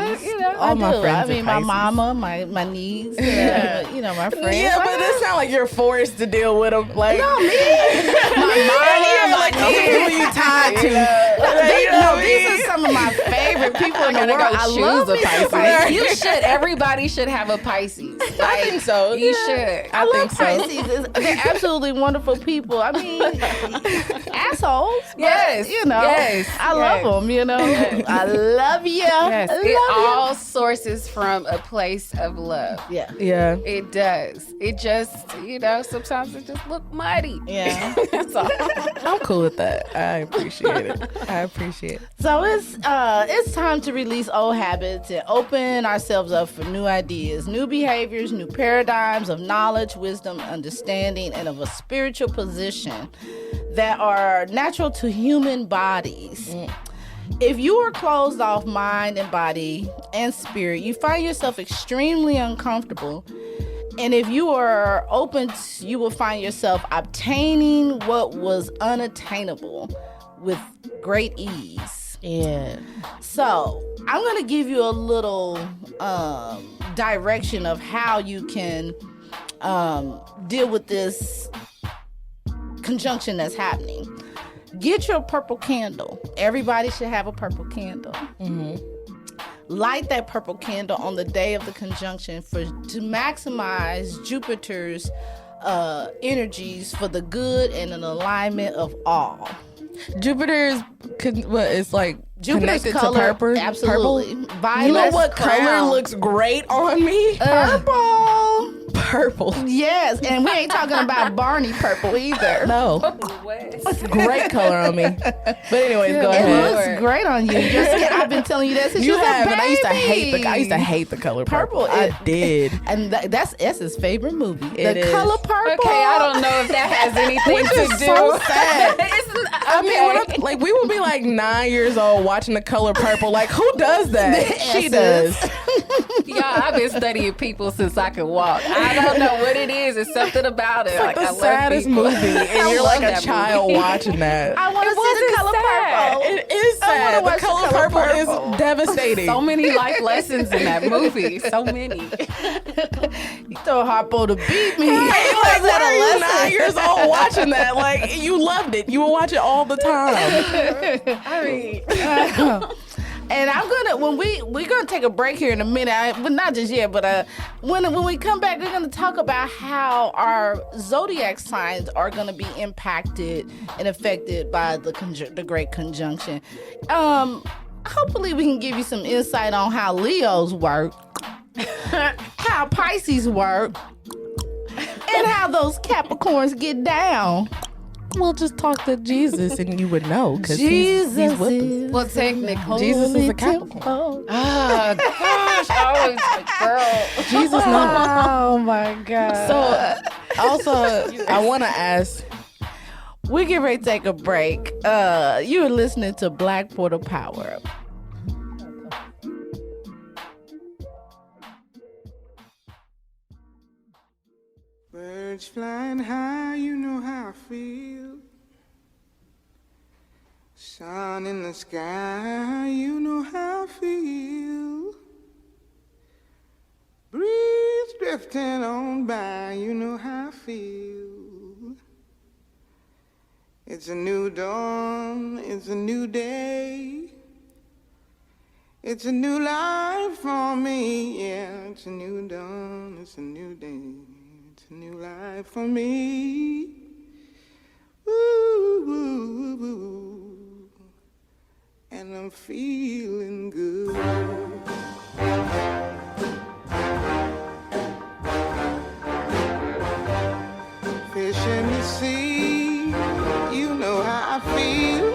[SPEAKER 5] All my friends.
[SPEAKER 4] I mean, my mama, my niece, my friends.
[SPEAKER 5] Yeah, but it sounds like you're forced to deal with them. Like,
[SPEAKER 4] no, me.
[SPEAKER 5] My mom, like those people you tied to.
[SPEAKER 4] These are some of my favorite favorite people in the
[SPEAKER 6] I'm gonna
[SPEAKER 4] world.
[SPEAKER 6] go
[SPEAKER 4] I
[SPEAKER 6] choose
[SPEAKER 4] love
[SPEAKER 6] a
[SPEAKER 4] me some
[SPEAKER 6] Pisces. You should. Everybody should have a Pisces.
[SPEAKER 5] I think so.
[SPEAKER 6] You should.
[SPEAKER 4] I love
[SPEAKER 5] think so.
[SPEAKER 4] Pisces. They're absolutely wonderful people. I mean, assholes. But,
[SPEAKER 6] Yes,
[SPEAKER 4] you know,
[SPEAKER 6] yes,
[SPEAKER 4] I love them. You know, I love you.
[SPEAKER 6] Yes,
[SPEAKER 4] I love
[SPEAKER 6] it all sources from a place of love.
[SPEAKER 4] you. Yeah.
[SPEAKER 5] Yeah.
[SPEAKER 6] It does. It just, sometimes it just look muddy.
[SPEAKER 4] Yeah.
[SPEAKER 6] That's all.
[SPEAKER 5] I'm cool with that. I appreciate it. I appreciate it.
[SPEAKER 4] So it's time to release old habits and open ourselves up for new ideas, new behaviors, new paradigms of knowledge, wisdom, understanding, and of a spiritual position that are natural to human bodies. If you are closed off mind and body and spirit, you find yourself extremely uncomfortable. And if you are open, you will find yourself obtaining what was unattainable with great ease.
[SPEAKER 5] Yeah.
[SPEAKER 4] So I'm going to give you a little direction of how you can deal with this conjunction that's happening. Get your purple candle. Everybody should have a purple candle. Light that purple candle on the day of the conjunction to maximize Jupiter's energies for the good and an alignment of all.
[SPEAKER 5] Jupiter's it's like
[SPEAKER 4] Jupiter's
[SPEAKER 5] connected
[SPEAKER 4] color,
[SPEAKER 5] to purple.
[SPEAKER 4] absolutely.
[SPEAKER 5] Purple.
[SPEAKER 4] Violet
[SPEAKER 5] You know what color
[SPEAKER 4] brown.
[SPEAKER 5] looks great on me?
[SPEAKER 4] Purple.
[SPEAKER 5] Purple.
[SPEAKER 4] Yes, and we ain't talking about Barney purple either.
[SPEAKER 5] No. Great color on me. But anyways, go
[SPEAKER 4] It
[SPEAKER 5] ahead.
[SPEAKER 4] looks great on you. I've been telling you that since you
[SPEAKER 5] You
[SPEAKER 4] was
[SPEAKER 5] have,
[SPEAKER 4] a
[SPEAKER 5] and I used to hate
[SPEAKER 4] baby.
[SPEAKER 5] I used to hate the color purple.
[SPEAKER 4] Purple.
[SPEAKER 5] I did.
[SPEAKER 4] And that's S's favorite movie.
[SPEAKER 5] It
[SPEAKER 4] the
[SPEAKER 5] is.
[SPEAKER 4] color purple.
[SPEAKER 6] Okay, I don't know if that has anything
[SPEAKER 5] Which
[SPEAKER 6] to
[SPEAKER 5] is
[SPEAKER 6] do.
[SPEAKER 5] so sad. I mean,
[SPEAKER 6] Okay.
[SPEAKER 5] when like we would be like 9 years old watching the color purple. Like, who does that? She does.
[SPEAKER 6] Y'all, I've been studying people since I could walk. I don't know what it is. It's something about it.
[SPEAKER 5] It's like
[SPEAKER 6] I
[SPEAKER 5] the
[SPEAKER 6] love
[SPEAKER 5] saddest
[SPEAKER 6] people.
[SPEAKER 5] movie,
[SPEAKER 6] I
[SPEAKER 5] and you're
[SPEAKER 6] love
[SPEAKER 5] like a
[SPEAKER 6] that
[SPEAKER 5] child
[SPEAKER 6] movie.
[SPEAKER 5] watching that.
[SPEAKER 4] I want to see the
[SPEAKER 6] wasn't
[SPEAKER 4] color
[SPEAKER 6] sad.
[SPEAKER 4] purple.
[SPEAKER 5] It is
[SPEAKER 4] I wanna
[SPEAKER 5] sad. The
[SPEAKER 4] watch the
[SPEAKER 5] color
[SPEAKER 4] color
[SPEAKER 5] purple
[SPEAKER 4] purple.
[SPEAKER 5] is devastating.
[SPEAKER 6] So many life lessons in that movie. So many.
[SPEAKER 4] You throw a harpo to beat me.
[SPEAKER 5] Hey, like, why are you 9 years old watching that? Like, you loved it. You would watch it all the time. I mean,
[SPEAKER 4] And I'm gonna we're gonna take a break here in a minute, but not just yet. But when we come back, we're gonna talk about how our zodiac signs are gonna be impacted and affected by the Great Conjunction. Hopefully, we can give you some insight on how Leos work, how Pisces work, and how those Capricorns get down.
[SPEAKER 5] we'll just talk to Jesus and you would know because
[SPEAKER 4] Jesus
[SPEAKER 5] he's with us.
[SPEAKER 4] is
[SPEAKER 6] Well, technically.
[SPEAKER 5] Jesus is
[SPEAKER 4] holy
[SPEAKER 5] a Capricorn.
[SPEAKER 4] temple.
[SPEAKER 6] Oh, gosh. I was girl.
[SPEAKER 5] Jesus knows.
[SPEAKER 4] Oh my God.
[SPEAKER 5] So, also, I want to ask,
[SPEAKER 4] We get ready to take a break. You're listening to Black Portal Power.
[SPEAKER 8] Birds flying high, you know how I feel. Sun in the sky, you know how I feel. Breeze drifting on by, you know how I feel. It's a new dawn, it's a new day. It's a new life for me, yeah. It's a new dawn, it's a new day. It's a new life for me. Ooh, ooh, ooh. And I'm feeling good. Fish in the sea, you know how I feel.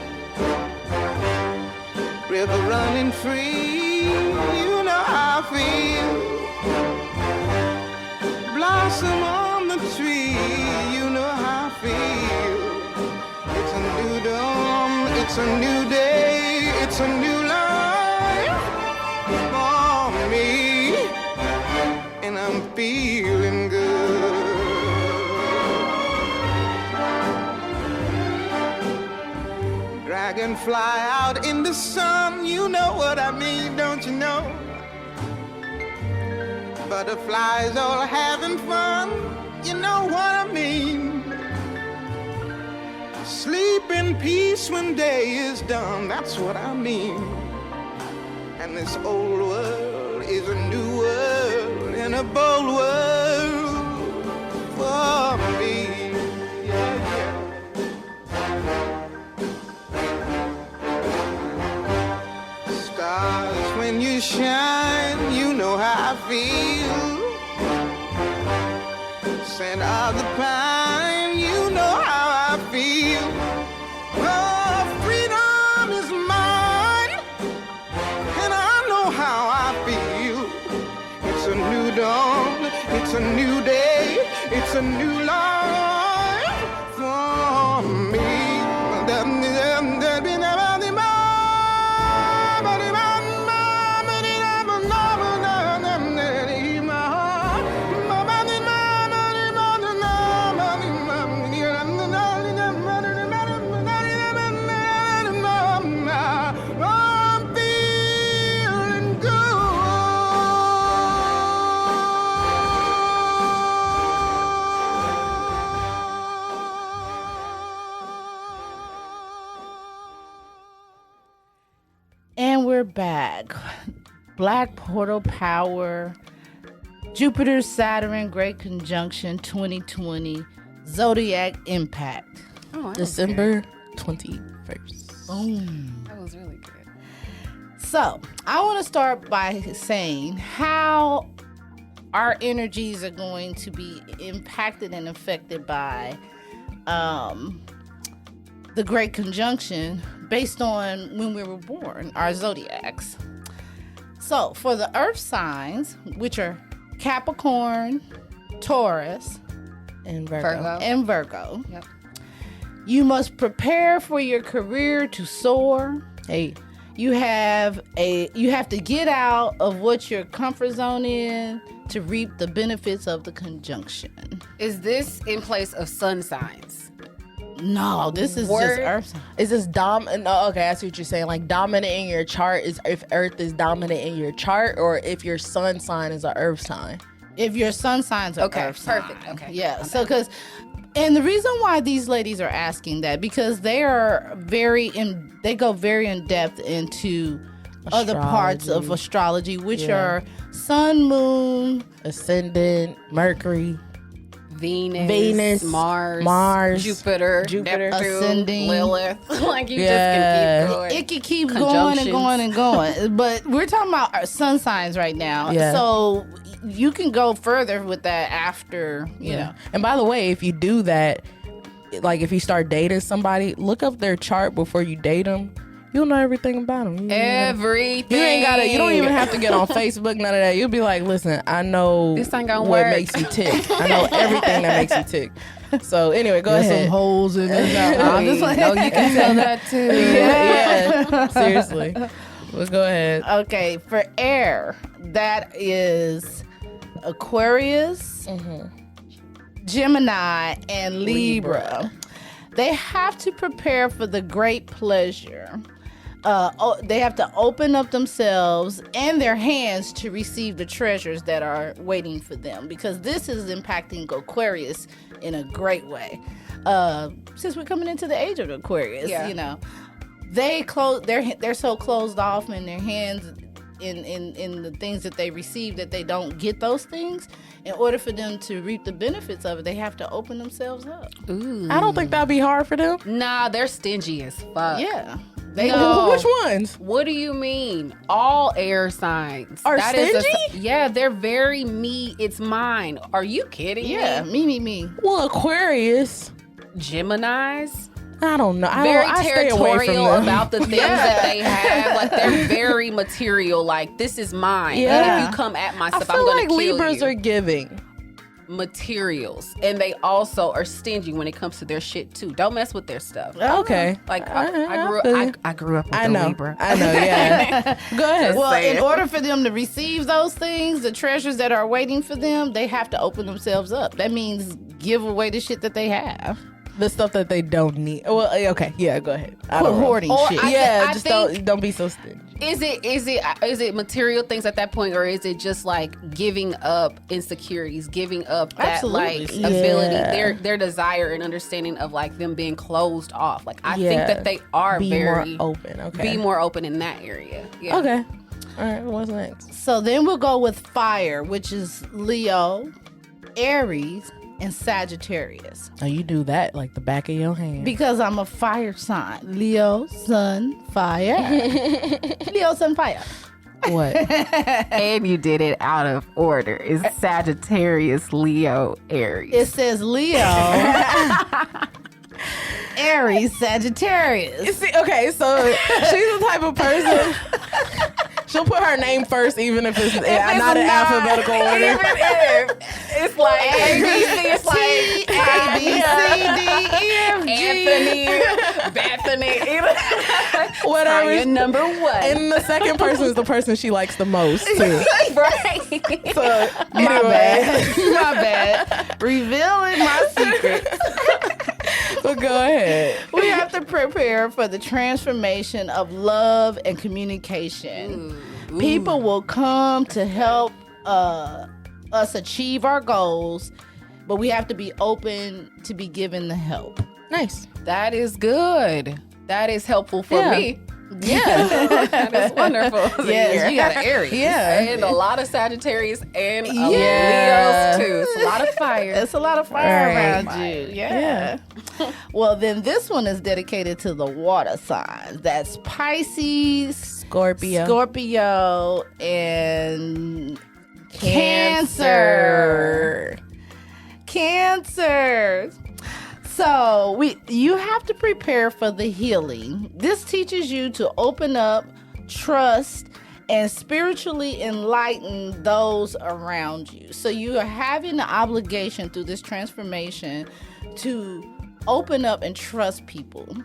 [SPEAKER 8] River running free, you know how I feel. Blossom on the tree, you know how I feel. It's a new dawn, it's a new day, it's a new life for me. And I'm feeling good. Dragonfly out in the sun, you know what I mean, don't you know? Butterflies all having fun, you know what I mean. Sleep in peace when day is done, that's what I mean. And this old world is a new world and a bold world for me. Yeah, yeah. Stars, when you shine, you know how I feel. Scent of the pine, you know how I feel. Oh, freedom is mine, and I know how I feel. It's a new dawn, it's a new day, it's a new life for me. I'm feeling
[SPEAKER 4] And we're back. Black Portal Power, Jupiter, Saturn, Great Conjunction 2020, Zodiac Impact.
[SPEAKER 6] Oh,
[SPEAKER 5] December 21st.
[SPEAKER 4] Boom.
[SPEAKER 6] that was really good.
[SPEAKER 4] So, I want to start by saying how our energies are going to be impacted and affected by the Great Conjunction based on when we were born, our zodiacs. So, for the earth signs, which are Capricorn, Taurus,
[SPEAKER 5] And Virgo.
[SPEAKER 4] and Virgo,
[SPEAKER 6] Yep.
[SPEAKER 4] you must prepare for your career to soar.
[SPEAKER 5] Hey.
[SPEAKER 4] You have to get out of what your comfort zone is to reap the benefits of the conjunction.
[SPEAKER 6] Is this in place of sun signs?
[SPEAKER 4] No, this is
[SPEAKER 6] Word.
[SPEAKER 4] just earth sign.
[SPEAKER 5] Is this no, okay, I see what you're saying. Like dominant in your chart is if Earth is dominant in your chart, or if your sun sign is an Earth sign.
[SPEAKER 4] If your sun signs are
[SPEAKER 6] Okay,
[SPEAKER 4] earth sign.
[SPEAKER 6] perfect. Okay.
[SPEAKER 4] Yeah. So and the reason why these ladies are asking that, because they go very in depth into other parts of astrology, which are sun, moon,
[SPEAKER 5] Ascendant, Mercury,
[SPEAKER 6] Venus, Mars, Jupiter, Neptune,
[SPEAKER 4] ascending.
[SPEAKER 6] Lilith. Like you just
[SPEAKER 5] Yeah.
[SPEAKER 6] can keep going.
[SPEAKER 4] It could keep going and
[SPEAKER 6] Conjunctions.
[SPEAKER 4] going and going. But we're talking about our sun signs right now.
[SPEAKER 5] Yeah.
[SPEAKER 4] So you can go further with that after, you know.
[SPEAKER 5] And by the way, if you do that, like if you start dating somebody, look up their chart before you date them. You'll know everything about them.
[SPEAKER 6] Everything.
[SPEAKER 5] You ain't gotta. You don't even have to get on Facebook. None of that. You'll be like, listen, I know
[SPEAKER 6] This ain't gonna
[SPEAKER 5] what
[SPEAKER 6] work.
[SPEAKER 5] makes you tick. I know everything that makes you tick. So anyway, go
[SPEAKER 4] There's
[SPEAKER 5] ahead.
[SPEAKER 4] some holes in it.
[SPEAKER 6] I mean, no, you can tell that too.
[SPEAKER 5] yeah, seriously. Let's go ahead.
[SPEAKER 4] Okay, for air, that is Aquarius, Gemini, and Libra. They have to prepare for the great pleasure. They have to open up themselves and their hands to receive the treasures that are waiting for them, because this is impacting Aquarius in a great way. Since we're coming into the age of Aquarius,
[SPEAKER 6] Yeah.
[SPEAKER 4] you know, they're so closed off in their hands in the things that they receive that they don't get those things. In order for them to reap the benefits of it, they have to open themselves up.
[SPEAKER 5] I don't think that'd be hard for them.
[SPEAKER 6] Nah, they're stingy as fuck.
[SPEAKER 4] Yeah.
[SPEAKER 6] No.
[SPEAKER 5] Which ones?
[SPEAKER 6] What do you mean? All air signs
[SPEAKER 5] Are
[SPEAKER 6] That is
[SPEAKER 5] stingy?
[SPEAKER 6] yeah, they're very me. It's mine. Are you kidding
[SPEAKER 4] Yeah, me.
[SPEAKER 5] Well, Aquarius.
[SPEAKER 6] me? Geminis.
[SPEAKER 5] I don't know.
[SPEAKER 6] Very
[SPEAKER 5] I stay away from
[SPEAKER 6] territorial
[SPEAKER 5] them.
[SPEAKER 6] about the things that they have. Like they're very material. Like this is mine. And
[SPEAKER 5] Yeah.
[SPEAKER 6] if you come at my
[SPEAKER 5] I
[SPEAKER 6] stuff, I'm
[SPEAKER 5] feel
[SPEAKER 6] gonna
[SPEAKER 5] like
[SPEAKER 6] kill
[SPEAKER 5] Libras
[SPEAKER 6] you.
[SPEAKER 5] are giving.
[SPEAKER 6] Materials, and they also are stingy when it comes to their shit too. Don't mess with their stuff.
[SPEAKER 5] Okay.
[SPEAKER 6] Like
[SPEAKER 5] I
[SPEAKER 6] I grew up with
[SPEAKER 5] I
[SPEAKER 6] a
[SPEAKER 5] know.
[SPEAKER 6] Libra.
[SPEAKER 5] I know. Yeah. Go ahead.
[SPEAKER 4] Well,
[SPEAKER 6] say
[SPEAKER 4] in
[SPEAKER 6] it.
[SPEAKER 4] order for them to receive those things, the treasures that are waiting for them, they have to open themselves up. That means give away the shit that they have.
[SPEAKER 5] The stuff that they don't need. Well, okay. Yeah. Go ahead. I
[SPEAKER 4] Quit
[SPEAKER 5] don't know.
[SPEAKER 4] hoarding
[SPEAKER 6] Or
[SPEAKER 4] shit.
[SPEAKER 6] I
[SPEAKER 5] Just
[SPEAKER 6] think-
[SPEAKER 5] don't be so stingy.
[SPEAKER 6] Is it material things at that point, or is it just like giving up insecurities, giving up that
[SPEAKER 4] Absolutely.
[SPEAKER 6] like
[SPEAKER 5] Yeah.
[SPEAKER 6] ability, their desire and understanding of like them being closed off? Like I think
[SPEAKER 5] Yeah.
[SPEAKER 6] that they are
[SPEAKER 5] Be
[SPEAKER 6] very
[SPEAKER 5] more open. Okay.
[SPEAKER 6] be more open in that area. Yeah.
[SPEAKER 5] Okay. All right, what's next?
[SPEAKER 4] So then we'll go with fire, which is Leo, Aries, and Sagittarius.
[SPEAKER 5] Oh, you do that like the back of your hand.
[SPEAKER 4] Because I'm a fire sign. Leo, sun, fire. Leo, sun, fire.
[SPEAKER 5] What?
[SPEAKER 6] And you did it out of order. It's Sagittarius, Leo, Aries.
[SPEAKER 4] It says Leo, Aries, Sagittarius.
[SPEAKER 5] See, okay, so she's the type of person. She'll put her name first, even if it's not in alphabetical order.
[SPEAKER 6] Even if it's like ABC, it's like
[SPEAKER 4] A, B, C, D, E, F, G.
[SPEAKER 6] Bethany,
[SPEAKER 5] Whatever.
[SPEAKER 6] Fire number one.
[SPEAKER 5] And the second person is the person she likes the most, too.
[SPEAKER 6] Right.
[SPEAKER 5] So,
[SPEAKER 4] My
[SPEAKER 5] anyway.
[SPEAKER 4] bad. My bad. Revealing my secrets.
[SPEAKER 5] So go ahead.
[SPEAKER 4] We have to prepare for the transformation of love and communication. People will come to help us achieve our goals, but we have to be open to be given the help.
[SPEAKER 5] Nice.
[SPEAKER 6] That is good. That is helpful for me.
[SPEAKER 4] Yeah.
[SPEAKER 6] That is wonderful.
[SPEAKER 4] Yes, you got an Aries.
[SPEAKER 5] Yeah.
[SPEAKER 6] And a lot of Sagittarius and
[SPEAKER 4] Yeah.
[SPEAKER 6] Leos too. It's a lot of fire.
[SPEAKER 4] It's a lot of fire
[SPEAKER 5] Right.
[SPEAKER 4] around you. Yeah. Well, then this one is dedicated to the water signs. That's Pisces, Scorpio, and Cancer. So you have to prepare for the healing. This teaches you to open up, trust, and spiritually enlighten those around you. So you are having the obligation through this transformation to open up and trust people,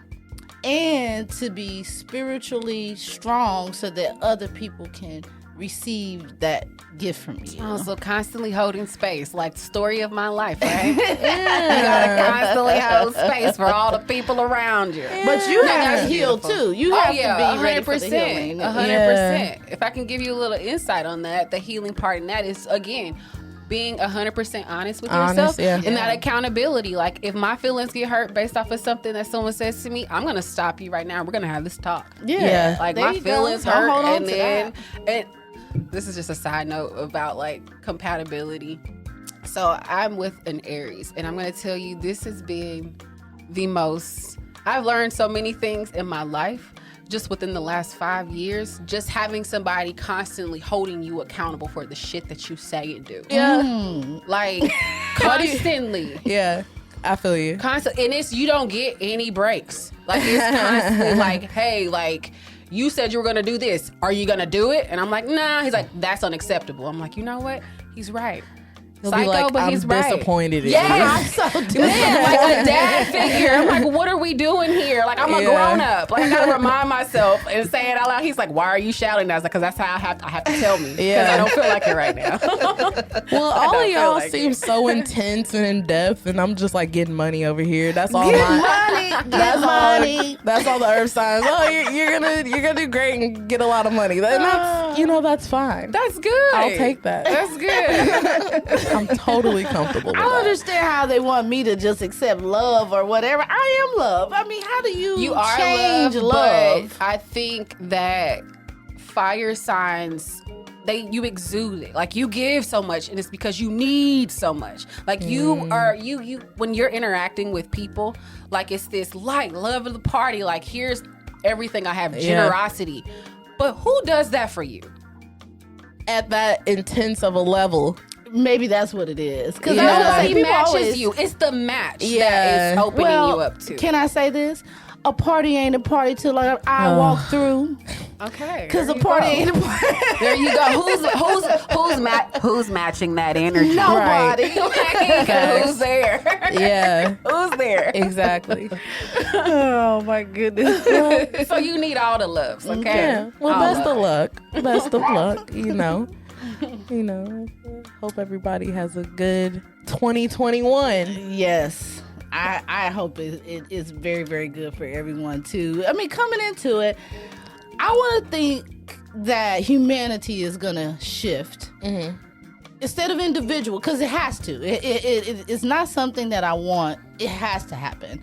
[SPEAKER 4] and to be spiritually strong so that other people can receive that gift from you.
[SPEAKER 6] Also constantly holding space, like the story of my life, right? You gotta constantly hold space for all the people around you.
[SPEAKER 4] But you have to heal too. You have to be ready for the
[SPEAKER 6] 100%.
[SPEAKER 4] healing.
[SPEAKER 6] 100%. If I can give you a little insight on that, the healing part in that is, again, being 100% honest with yourself and that accountability. Like, if my feelings get hurt based off of something that someone says to me, I'm gonna stop you right now. We're gonna have this talk.
[SPEAKER 4] Yeah.
[SPEAKER 6] Like,
[SPEAKER 4] There
[SPEAKER 6] my
[SPEAKER 4] you go.
[SPEAKER 6] feelings
[SPEAKER 4] Don't
[SPEAKER 6] hurt,
[SPEAKER 4] hold on
[SPEAKER 6] and
[SPEAKER 4] to
[SPEAKER 6] then
[SPEAKER 4] that.
[SPEAKER 6] this is just a side note about like compatibility. So I'm with an Aries, and I'm gonna tell you, this has been the most. I've learned so many things in my life just within the last 5 years, just having somebody constantly holding you accountable for the shit that you say and do.
[SPEAKER 4] Yeah.
[SPEAKER 6] Like, constantly.
[SPEAKER 5] Yeah. I feel you.
[SPEAKER 6] And it's, you don't get any breaks. Like, it's constantly like, hey, like, you said you were going to do this. Are you going to do it? And I'm like, nah. He's like, that's unacceptable. I'm like, you know what? He's right.
[SPEAKER 5] He'll
[SPEAKER 6] Psycho,
[SPEAKER 5] be like,
[SPEAKER 6] but
[SPEAKER 5] I'm
[SPEAKER 6] he's right.
[SPEAKER 5] disappointed in
[SPEAKER 6] Yeah,
[SPEAKER 5] you.
[SPEAKER 6] I'm so man, like a dad figure. I'm like, what are we doing here? Like, I'm a grown up. Like, I gotta remind myself and say it out loud. He's like, why are you shouting? I was like, because that's how I have to tell me. Because I don't feel like it right now.
[SPEAKER 5] Well, all of y'all
[SPEAKER 6] like
[SPEAKER 5] seem so intense and in depth, and I'm just like getting money over here. That's all
[SPEAKER 4] Get
[SPEAKER 5] my.
[SPEAKER 4] money. Get money.
[SPEAKER 5] That's all the earth signs. Oh, you're gonna do great and get a lot of money. And that's that's fine.
[SPEAKER 6] That's good.
[SPEAKER 5] I'll take that.
[SPEAKER 6] That's good.
[SPEAKER 5] I'm totally comfortable with
[SPEAKER 4] I don't
[SPEAKER 5] that.
[SPEAKER 4] understand how they want me to just accept love or whatever. I am love. I mean, how do you
[SPEAKER 6] are
[SPEAKER 4] change
[SPEAKER 6] love? But I think that fire signs, you exude it. Like, you give so much, and it's because you need so much. Like, you are you when you're interacting with people, like, it's this light love of the party. Like, here's everything I have, generosity. But who does that for you?
[SPEAKER 5] At that intense of a level.
[SPEAKER 4] Maybe that's what it is. Because
[SPEAKER 6] Nobody matches you. It's the match that is opening you up to.
[SPEAKER 4] Can I say this? A party ain't a party till I walk through.
[SPEAKER 6] Okay.
[SPEAKER 4] Because a party ain't a party.
[SPEAKER 6] There you go. Who's matching that energy?
[SPEAKER 4] Nobody.
[SPEAKER 6] Who's there?
[SPEAKER 5] Yeah.
[SPEAKER 6] Who's there?
[SPEAKER 5] Exactly.
[SPEAKER 4] Oh my goodness.
[SPEAKER 6] So you need all the loves, okay?
[SPEAKER 5] Yeah. Well,
[SPEAKER 6] All
[SPEAKER 5] best
[SPEAKER 6] love.
[SPEAKER 5] of luck. Best of luck. Hope everybody has a good 2021.
[SPEAKER 4] Yes. I hope it's very, very good for everyone too. I mean, coming into it, I want to think that humanity is going to shift. Mm-hmm. Instead of individual, because it has to. It's not something that I want. It has to happen.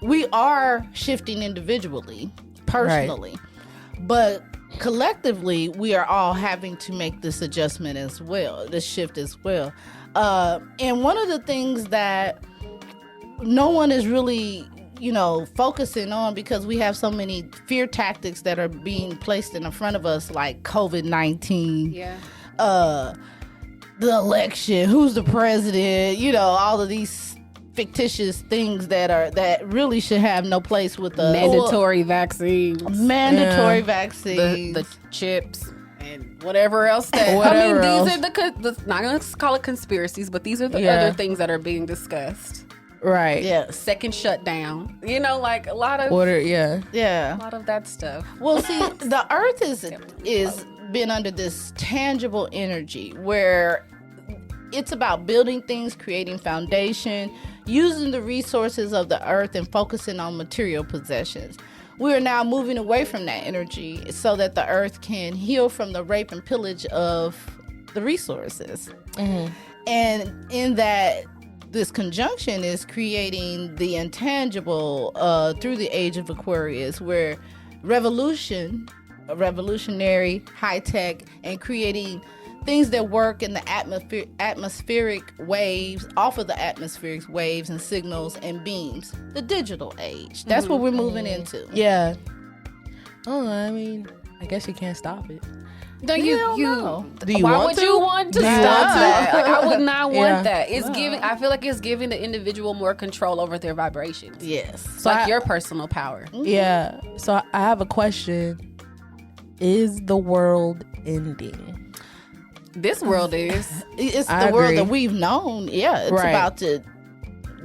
[SPEAKER 4] We are shifting individually, personally. Right. But collectively, we are all having to make this adjustment as well, this shift as well. And one of the things that no one is really, focusing on, because we have so many fear tactics that are being placed in front of us, like COVID-19, the election, who's the president, all of these fictitious things that really should have no place with the
[SPEAKER 6] mandatory vaccines,
[SPEAKER 4] vaccines,
[SPEAKER 6] the chips, and whatever else. These are not going to call it conspiracies, but these are the other things that are being discussed.
[SPEAKER 5] Right.
[SPEAKER 4] Yeah.
[SPEAKER 6] Second shutdown. Like a lot of
[SPEAKER 4] yeah.
[SPEAKER 6] A lot of that stuff.
[SPEAKER 4] Well, see, the earth is been under this tangible energy where it's about building things, creating foundation, using the resources of the earth, and focusing on material possessions. We are now moving away from that energy so that the earth can heal from the rape and pillage of the resources. Mm-hmm. And in that, this conjunction is creating the intangible through the age of Aquarius, where revolutionary, high tech, and creating things that work in the atmospheric waves, off of the atmospheric waves and signals and beams. The digital age. That's what we're moving into.
[SPEAKER 5] Yeah. Oh, I mean, I guess you can't stop it.
[SPEAKER 6] No,
[SPEAKER 4] Do you
[SPEAKER 6] why would you want to stop that? Like, I would not want that. It's giving. I feel like it's giving the individual more control over their vibrations.
[SPEAKER 4] Yes.
[SPEAKER 6] It's like your personal power.
[SPEAKER 5] Yeah. So I have a question. Is the world ending?
[SPEAKER 6] This world is.
[SPEAKER 4] It's the world that we've known. Yeah. It's about to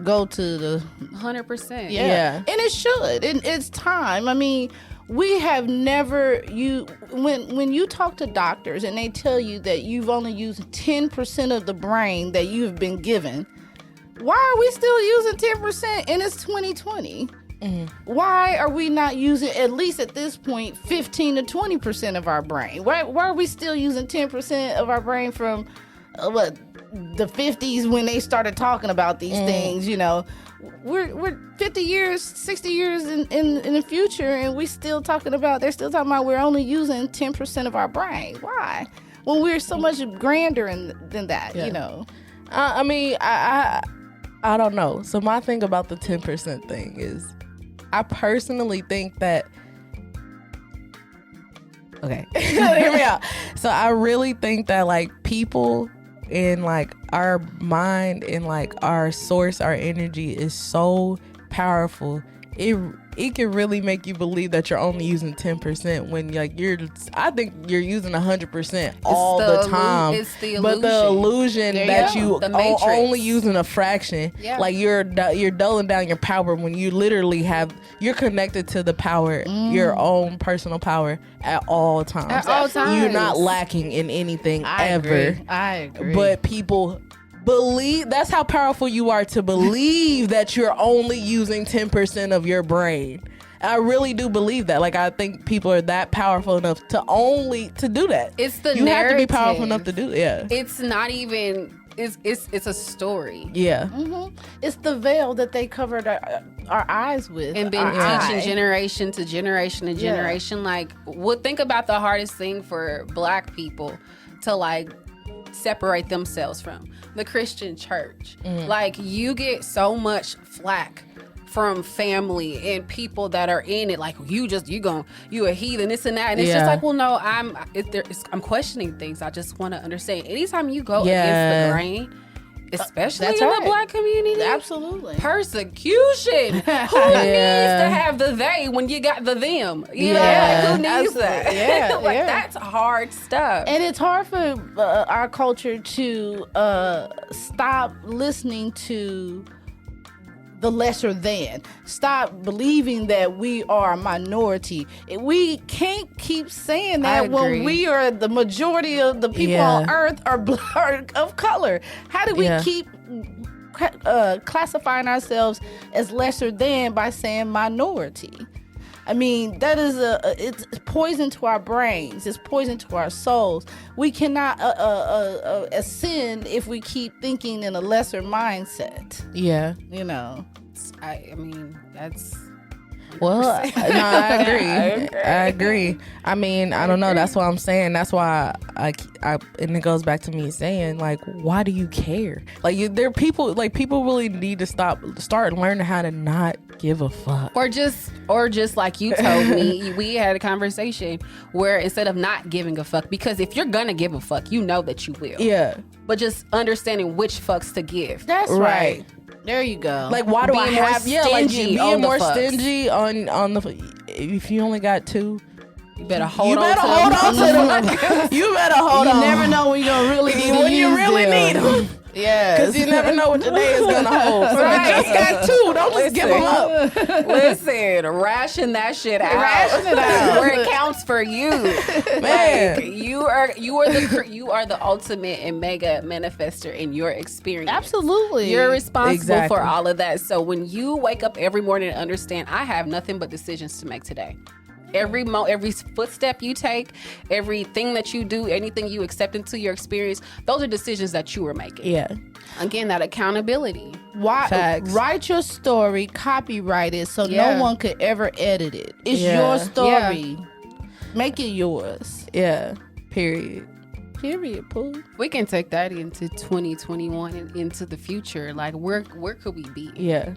[SPEAKER 4] go to the
[SPEAKER 6] 100%.
[SPEAKER 4] Yeah. And it should. And it's time. I mean, we have never when you talk to doctors and they tell you that you've only used 10% of the brain that you've been given, why are we still using 10% and it's 2020? Mm-hmm. Why are we not using, at least at this point, 15 to 20% of our brain? Why are we still using 10% of our brain from the 50s when they started talking about these things? We're 50 years, 60 years in the future, and they're still talking about we're only using 10% of our brain. Why? When we're so much grander than that,
[SPEAKER 5] I mean, I don't know. So my thing about the 10% thing is, I personally think that, okay, hear me out. So I really think that, like, people in, like, our mind and, like, our source, our energy is so powerful. It can really make you believe that you're only using 10% when, like, I think you're using 100% all the time. It's the illusion. But the illusion that you are only using a fraction, like you're dulling down your power when you literally you're connected to the power, your own personal power at all times.
[SPEAKER 6] At all times.
[SPEAKER 5] You're not lacking in anything ever.
[SPEAKER 4] I agree.
[SPEAKER 5] But people believe, that's how powerful you are, to believe that you're only using 10% of your brain. I really do believe that. Like, I think people are that powerful enough to do that.
[SPEAKER 6] It's the
[SPEAKER 5] you
[SPEAKER 6] narrative.
[SPEAKER 5] have to be powerful enough to do it. Yeah.
[SPEAKER 6] It's not even. It's a story.
[SPEAKER 5] Yeah.
[SPEAKER 4] Mm-hmm. It's the veil that they covered our eyes with,
[SPEAKER 6] and been teaching generation to generation to generation. Like, think about the hardest thing for Black people to, like, separate themselves from the Christian church. Like, you get so much flack from family and people that are in it, like, you a heathen, this and that, and it's just like, well, no, I'm questioning things. I just want to understand. Anytime you go against the grain, especially in the Black community,
[SPEAKER 4] absolutely,
[SPEAKER 6] persecution. Who needs to have the they when you got the them? You know, like, who needs that?
[SPEAKER 4] Yeah,
[SPEAKER 6] like, that's hard stuff.
[SPEAKER 4] And it's hard for our culture to stop listening to the lesser than. Stop believing that we are a minority. We can't keep saying that when we are the majority of the people on earth are of color. How do we keep classifying ourselves as lesser than by saying minority? I mean, that is it's poison to our brains. It's poison to our souls. We cannot ascend if we keep thinking in a lesser mindset.
[SPEAKER 5] Yeah.
[SPEAKER 4] You know.
[SPEAKER 6] I mean, that's
[SPEAKER 5] Well, no, I agree. I mean, I don't know. That's what I'm saying. That's why I and it goes back to me saying, like, why do you care? Like, there are people, like, people really need to start learning how to not give a fuck.
[SPEAKER 6] Or just like you told me, we had a conversation where instead of not giving a fuck, because if you're gonna give a fuck, you know that you will.
[SPEAKER 5] Yeah.
[SPEAKER 6] But just understanding which fucks to give.
[SPEAKER 4] That's right. There you go.
[SPEAKER 5] Like, why do I have being more
[SPEAKER 6] fucks.
[SPEAKER 5] stingy on the if you only got two,
[SPEAKER 6] you better hold on
[SPEAKER 5] to them. You better hold on.
[SPEAKER 4] You never know when you're gonna really need
[SPEAKER 5] when you really need them.
[SPEAKER 4] Yeah,
[SPEAKER 5] because you never know what the day is gonna hold. So you just got two. Don't just give them up.
[SPEAKER 6] Listen, ration that shit out.
[SPEAKER 4] Ration it out
[SPEAKER 6] where it counts for you.
[SPEAKER 5] Man,
[SPEAKER 6] like, you are the ultimate and mega manifester in your experience.
[SPEAKER 4] Absolutely,
[SPEAKER 6] you're responsible for all of that. So when you wake up every morning and understand, I have nothing but decisions to make today. Every footstep you take, everything that you do, anything you accept into your experience, those are decisions that you are making.
[SPEAKER 5] Yeah.
[SPEAKER 6] Again, that accountability.
[SPEAKER 4] Write your story, copyright it so no one could ever edit it. It's your story. Yeah. Make it yours.
[SPEAKER 5] Yeah. Period,
[SPEAKER 4] Pooh.
[SPEAKER 6] We can take that into 2021 and into the future. Like, where could we be?
[SPEAKER 5] Yeah.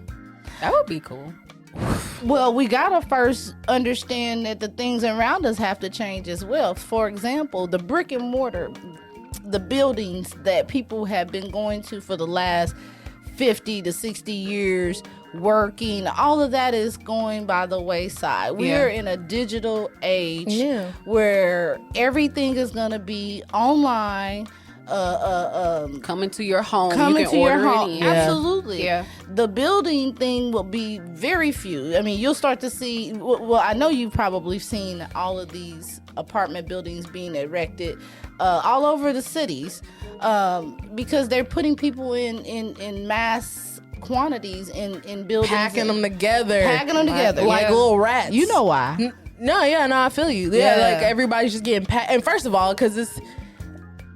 [SPEAKER 6] That would be cool.
[SPEAKER 4] Well, we gotta first understand that the things around us have to change as well. For example, the brick and mortar, the buildings that people have been going to for the last 50 to 60 years, working, all of that is going by the wayside. We're in a digital age where everything is gonna be online.
[SPEAKER 6] Coming to your home.
[SPEAKER 4] Coming to your home.
[SPEAKER 6] Yeah.
[SPEAKER 4] Absolutely.
[SPEAKER 6] Yeah.
[SPEAKER 4] The building thing will be very few. I mean, you'll start to see, well, I know you've probably seen all of these apartment buildings being erected all over the cities because they're putting people in mass quantities in buildings.
[SPEAKER 5] Packing them together.
[SPEAKER 4] Like
[SPEAKER 5] little rats.
[SPEAKER 4] You know why.
[SPEAKER 5] No, I feel you. Yeah, like everybody's just getting packed. And first of all, because it's,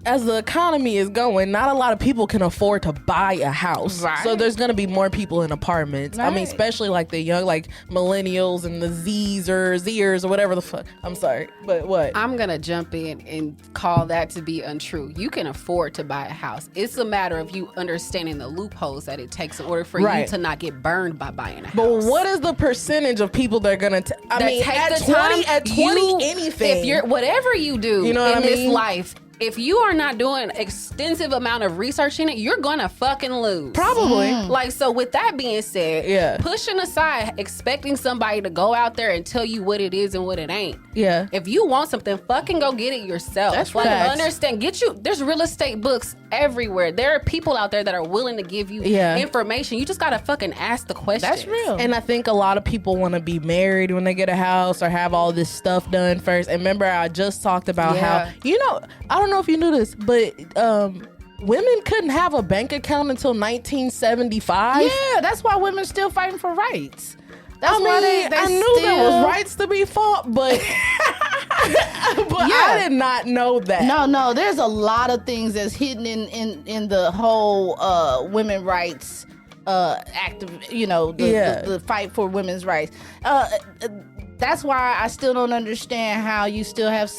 [SPEAKER 5] as the economy is going, not a lot of people can afford to buy a house. Right. So there's going to be more people in apartments. Right. I mean, especially like the young, like millennials and the Zers or whatever the fuck. I'm sorry, but what?
[SPEAKER 6] I'm going to jump in and call that to be untrue. You can afford to buy a house. It's a matter of you understanding the loopholes that it takes in order for you to not get burned by buying a house.
[SPEAKER 5] But what is the percentage of people that are going to, at 20, anything.
[SPEAKER 6] If you're, whatever you do
[SPEAKER 5] you know what
[SPEAKER 6] in
[SPEAKER 5] I mean?
[SPEAKER 6] this life, if you are not doing extensive amount of research in it, you're gonna fucking lose.
[SPEAKER 5] Probably.
[SPEAKER 6] Like, so with that being said, pushing aside expecting somebody to go out there and tell you what it is and what it ain't.
[SPEAKER 5] Yeah.
[SPEAKER 6] If you want something, fucking go get it yourself.
[SPEAKER 5] That's
[SPEAKER 6] like,
[SPEAKER 5] facts.
[SPEAKER 6] understand, there's real estate books everywhere. There are people out there that are willing to give you information. You just gotta fucking ask the question.
[SPEAKER 4] That's real.
[SPEAKER 5] And I think a lot of people want to be married when they get a house or have all this stuff done first. And remember, I just talked about how, I don't know if you knew this, but women couldn't have a bank account until 1975.
[SPEAKER 4] Yeah, that's why women still fighting for rights. That's
[SPEAKER 5] I knew there was rights to be fought, but I did not know that.
[SPEAKER 4] No, there's a lot of things that's hidden in the whole women rights the fight for women's rights. That's why I still don't understand how you still have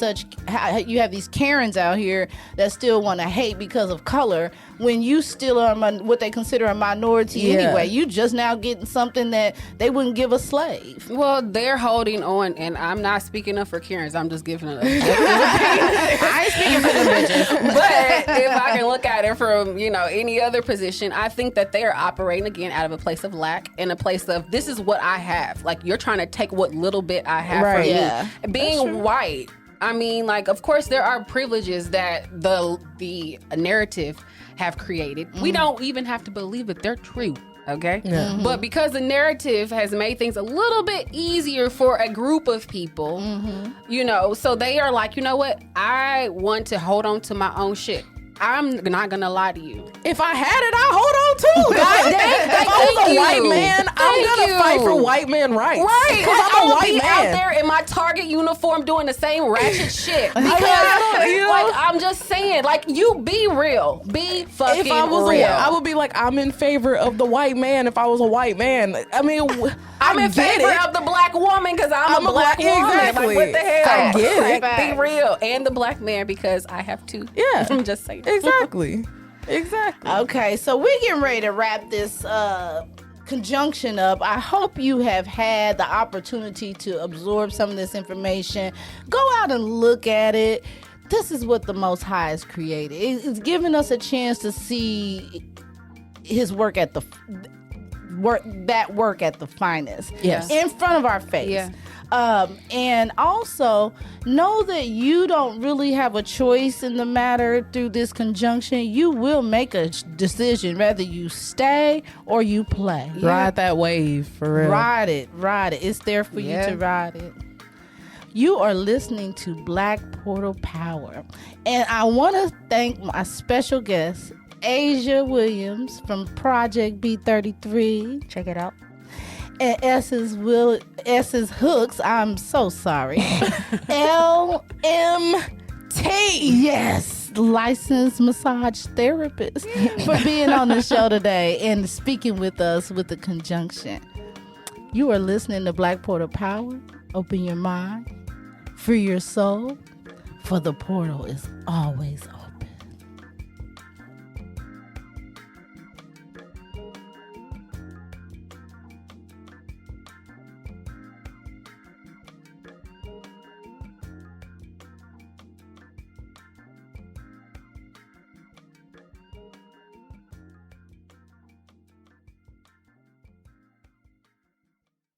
[SPEAKER 4] how you have these Karens out here that still want to hate because of color when you still are what they consider a minority anyway. You just now getting something that they wouldn't give a slave.
[SPEAKER 6] Well, they're holding on, and I'm not speaking up for Karens. I'm just giving it
[SPEAKER 4] I ain't speaking for the bitches.
[SPEAKER 6] But if I can look at it from, any other position, I think that they are operating again out of a place of lack and a place of, this is what I have. Like, you're trying to take what little bit I have from me. Being white, I mean, like, of course there are privileges that the narrative have created. We don't even have to believe that they're true. Okay. Yeah. Mm-hmm. But because the narrative has made things a little bit easier for a group of people, so they are like, you know what? I want to hold on to my own shit. I'm not gonna lie to you.
[SPEAKER 5] If I had it, I'd hold on too. If I was a a white man, I'm gonna fight for white man rights.
[SPEAKER 6] Right,
[SPEAKER 5] because I'm a white
[SPEAKER 6] be
[SPEAKER 5] man
[SPEAKER 6] out there in my Target uniform doing the same ratchet shit. Because, like, I'm just saying, like, you be real, be fucking
[SPEAKER 5] if I was
[SPEAKER 6] real.
[SPEAKER 5] I would be like, I'm in favor of the white man. If I was a white man, I mean,
[SPEAKER 6] I'm in favor of the black woman because I'm a black woman.
[SPEAKER 5] Exactly.
[SPEAKER 6] Like, what the hell?
[SPEAKER 5] I get it.
[SPEAKER 6] Like, be real, and the black man because I have to.
[SPEAKER 5] Yeah,
[SPEAKER 6] I'm just saying.
[SPEAKER 5] Exactly. Exactly.
[SPEAKER 4] Okay, so we're getting ready to wrap this conjunction up. I hope you have had the opportunity to absorb some of this information. Go out and look at it. This is what the Most High has created. It's giving us a chance to see his work at the work at the finest.
[SPEAKER 5] Yes.
[SPEAKER 4] In front of our face.
[SPEAKER 6] Yeah.
[SPEAKER 4] And also know that you don't really have a choice in the matter through this conjunction. You will make a decision whether you stay or you play.
[SPEAKER 5] Ride that wave for real.
[SPEAKER 4] Ride it. It's there for you to ride it. You are listening to Black Portal Power. And I want to thank my special guest, Asia Williams from Project B33. Check it out. And S's Hooks, I'm so sorry. L.M.T. Yes, licensed massage therapist for being on the show today and speaking with us with the conjunction. You are listening to Black Portal Power. Open your mind, free your soul, for the portal is always open.